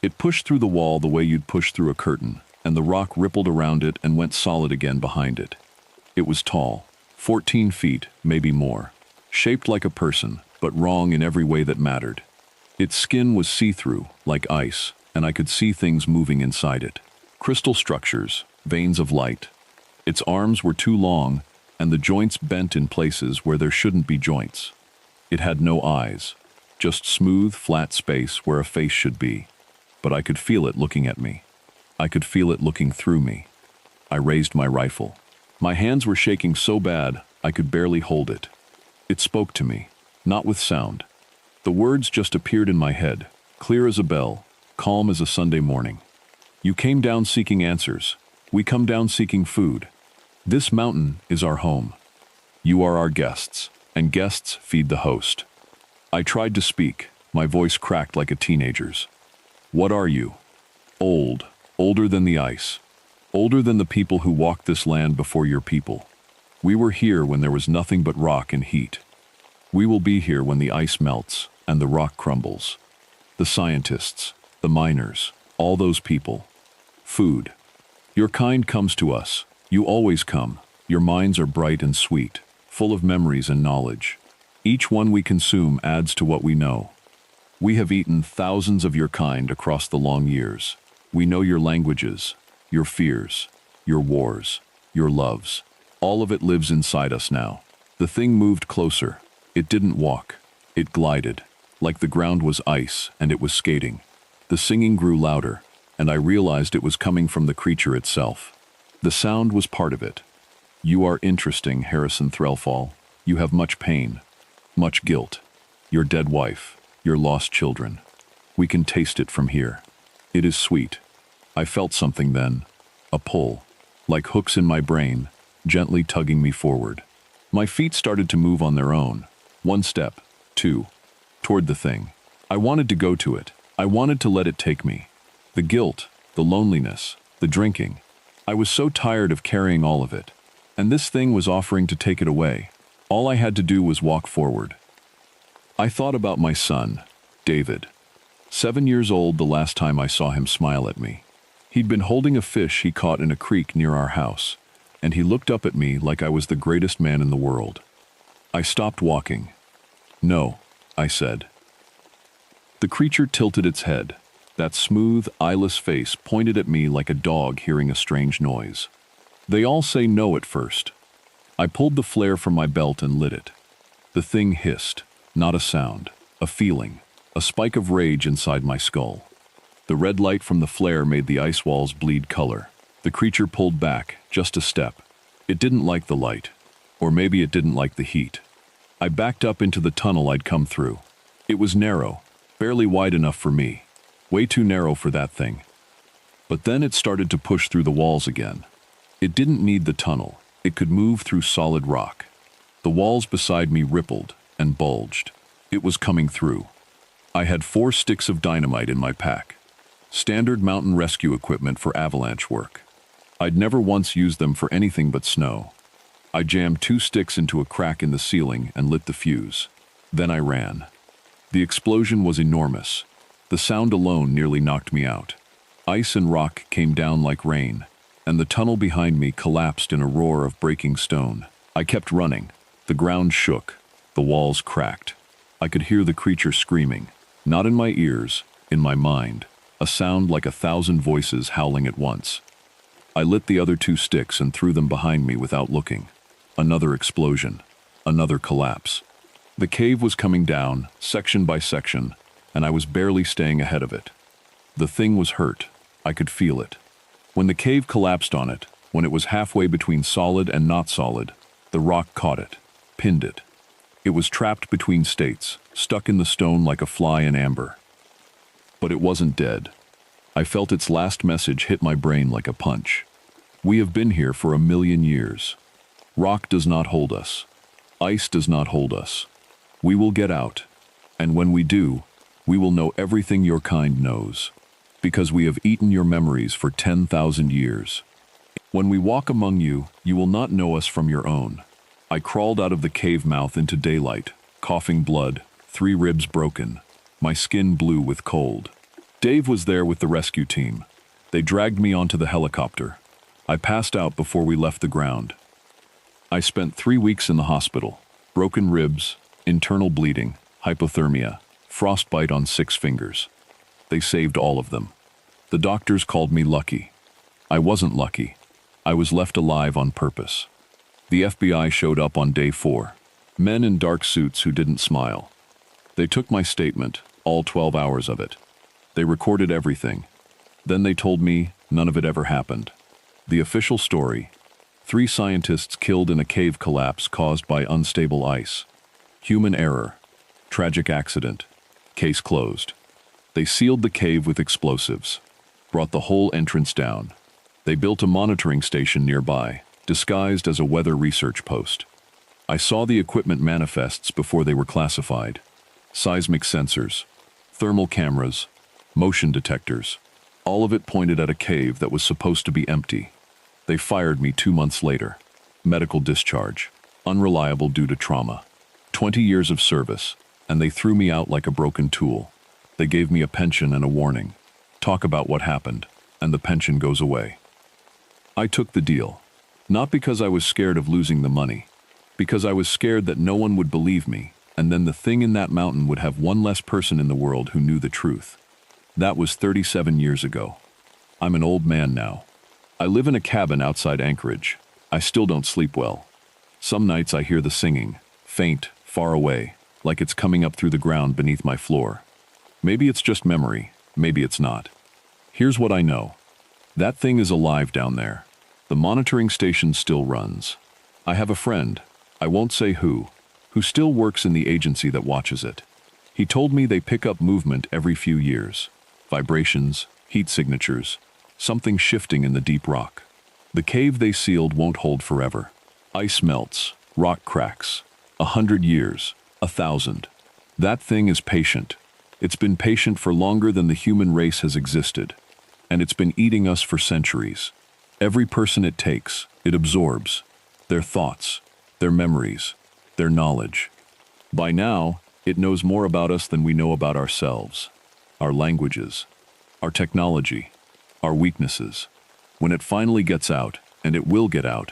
It pushed through the wall the way you'd push through a curtain, and the rock rippled around it and went solid again behind it. It was tall, 14 feet, maybe more. Shaped like a person, but wrong in every way that mattered. Its skin was see-through, like ice, and I could see things moving inside it. Crystal structures, veins of light. Its arms were too long, and the joints bent in places where there shouldn't be joints. It had no eyes, just smooth, flat space where a face should be. But I could feel it looking at me. I could feel it looking through me. I raised my rifle. My hands were shaking so bad, I could barely hold it. It spoke to me, not with sound. The words just appeared in my head, clear as a bell, calm as a Sunday morning. You came down seeking answers. We come down seeking food. This mountain is our home. You are our guests, and guests feed the host. I tried to speak, my voice cracked like a teenager's. What are you? Old, older than the ice, older than the people who walked this land before your people. We were here when there was nothing but rock and heat. We will be here when the ice melts and the rock crumbles. The scientists, the miners, all those people. Food. Your kind comes to us. You always come. Your minds are bright and sweet, full of memories and knowledge. Each one we consume adds to what we know. We have eaten thousands of your kind across the long years. We know your languages, your fears, your wars, your loves. All of it lives inside us now. The thing moved closer. It didn't walk. It glided, like the ground was ice and it was skating. The singing grew louder, and I realized it was coming from the creature itself. The sound was part of it. You are interesting, Harrison Threlfall. You have much pain, much guilt. Your dead wife, your lost children. We can taste it from here. It is sweet. I felt something then, a pull, like hooks in my brain, gently tugging me forward. My feet started to move on their own. 1 step, 2, toward the thing. I wanted to go to it. I wanted to let it take me. The guilt, the loneliness, the drinking. I was so tired of carrying all of it. And this thing was offering to take it away. All I had to do was walk forward. I thought about my son, David. 7 years old the last time I saw him smile at me. He'd been holding a fish he caught in a creek near our house, and he looked up at me like I was the greatest man in the world. I stopped walking. No, I said. The creature tilted its head. That smooth, eyeless face pointed at me like a dog hearing a strange noise. They all say no at first. I pulled the flare from my belt and lit it. The thing hissed, not a sound, a feeling, a spike of rage inside my skull. The red light from the flare made the ice walls bleed color. The creature pulled back, just a step. It didn't like the light. Or maybe it didn't like the heat. I backed up into the tunnel I'd come through. It was narrow, barely wide enough for me. Way too narrow for that thing. But then it started to push through the walls again. It didn't need the tunnel. It could move through solid rock. The walls beside me rippled and bulged. It was coming through. I had 4 sticks of dynamite in my pack. Standard mountain rescue equipment for avalanche work. I'd never once used them for anything but snow. I jammed 2 sticks into a crack in the ceiling and lit the fuse. Then I ran. The explosion was enormous. The sound alone nearly knocked me out. Ice and rock came down like rain, and the tunnel behind me collapsed in a roar of breaking stone. I kept running. The ground shook. The walls cracked. I could hear the creature screaming, not in my ears, in my mind, a sound like 1,000 voices howling at once. I lit the other 2 sticks and threw them behind me without looking. Another explosion. Another collapse. The cave was coming down, section by section, and I was barely staying ahead of it. The thing was hurt. I could feel it. When the cave collapsed on it, when it was halfway between solid and not solid, the rock caught it, pinned it. It was trapped between states, stuck in the stone like a fly in amber. But it wasn't dead. I felt its last message hit my brain like a punch. We have been here for 1,000,000 years. Rock does not hold us. Ice does not hold us. We will get out, and when we do, we will know everything your kind knows, because we have eaten your memories for 10,000 years. When we walk among you, you will not know us from your own. I crawled out of the cave mouth into daylight, coughing blood, 3 ribs broken, my skin blue with cold. Dave was there with the rescue team. They dragged me onto the helicopter. I passed out before we left the ground. I spent 3 weeks in the hospital. Broken ribs, internal bleeding, hypothermia, frostbite on 6 fingers. They saved all of them. The doctors called me lucky. I wasn't lucky. I was left alive on purpose. The FBI showed up on day 4. Men in dark suits who didn't smile. They took my statement, all 12 hours of it. They recorded everything. Then they told me none of it ever happened. The official story: 3 scientists killed in a cave collapse caused by unstable ice. Human error. Tragic accident. Case closed. They sealed the cave with explosives. Brought the whole entrance down. They built a monitoring station nearby, disguised as a weather research post. I saw the equipment manifests before they were classified. Seismic sensors, thermal cameras, motion detectors. All of it pointed at a cave that was supposed to be empty. They fired me 2 months later. Medical discharge. Unreliable due to trauma. 20 years of service, and they threw me out like a broken tool. They gave me a pension and a warning. Talk about what happened, and the pension goes away. I took the deal. Not because I was scared of losing the money. Because I was scared that no one would believe me, and then the thing in that mountain would have one less person in the world who knew the truth. That was 37 years ago. I'm an old man now. I live in a cabin outside Anchorage. I still don't sleep well. Some nights I hear the singing, faint, far away, like it's coming up through the ground beneath my floor. Maybe it's just memory, maybe it's not. Here's what I know. That thing is alive down there. The monitoring station still runs. I have a friend, I won't say who still works in the agency that watches it. He told me they pick up movement every few years. Vibrations, heat signatures, something shifting in the deep rock. The cave they sealed won't hold forever. Ice melts, rock cracks. 100 years, 1,000. That thing is patient. It's been patient for longer than the human race has existed. And it's been eating us for centuries. Every person it takes, it absorbs. Their thoughts, their memories, their knowledge. By now, it knows more about us than we know about ourselves. Our languages, our technology, our weaknesses. When it finally gets out, and it will get out,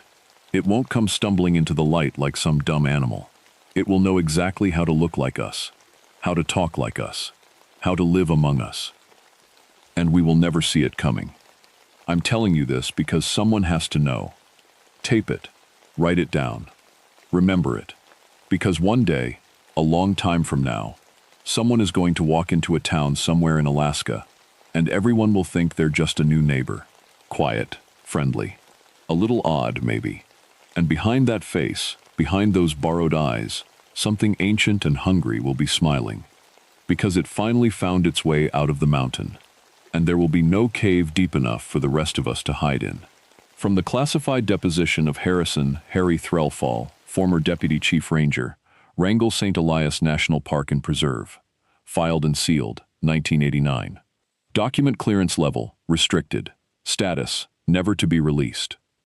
it won't come stumbling into the light like some dumb animal. It will know exactly how to look like us, how to talk like us, how to live among us. And we will never see it coming. I'm telling you this because someone has to know. Tape it. Write it down. Remember it. Because one day, a long time from now, someone is going to walk into a town somewhere in Alaska, and everyone will think they're just a new neighbor. Quiet, friendly, a little odd maybe. And behind that face, behind those borrowed eyes, something ancient and hungry will be smiling. Because it finally found its way out of the mountain. And there will be no cave deep enough for the rest of us to hide in. From the classified deposition of Harry Threlfall, former Deputy Chief Ranger, Wrangell St. Elias National Park and Preserve. Filed and sealed, 1989. Document clearance level, restricted. Status, never to be released.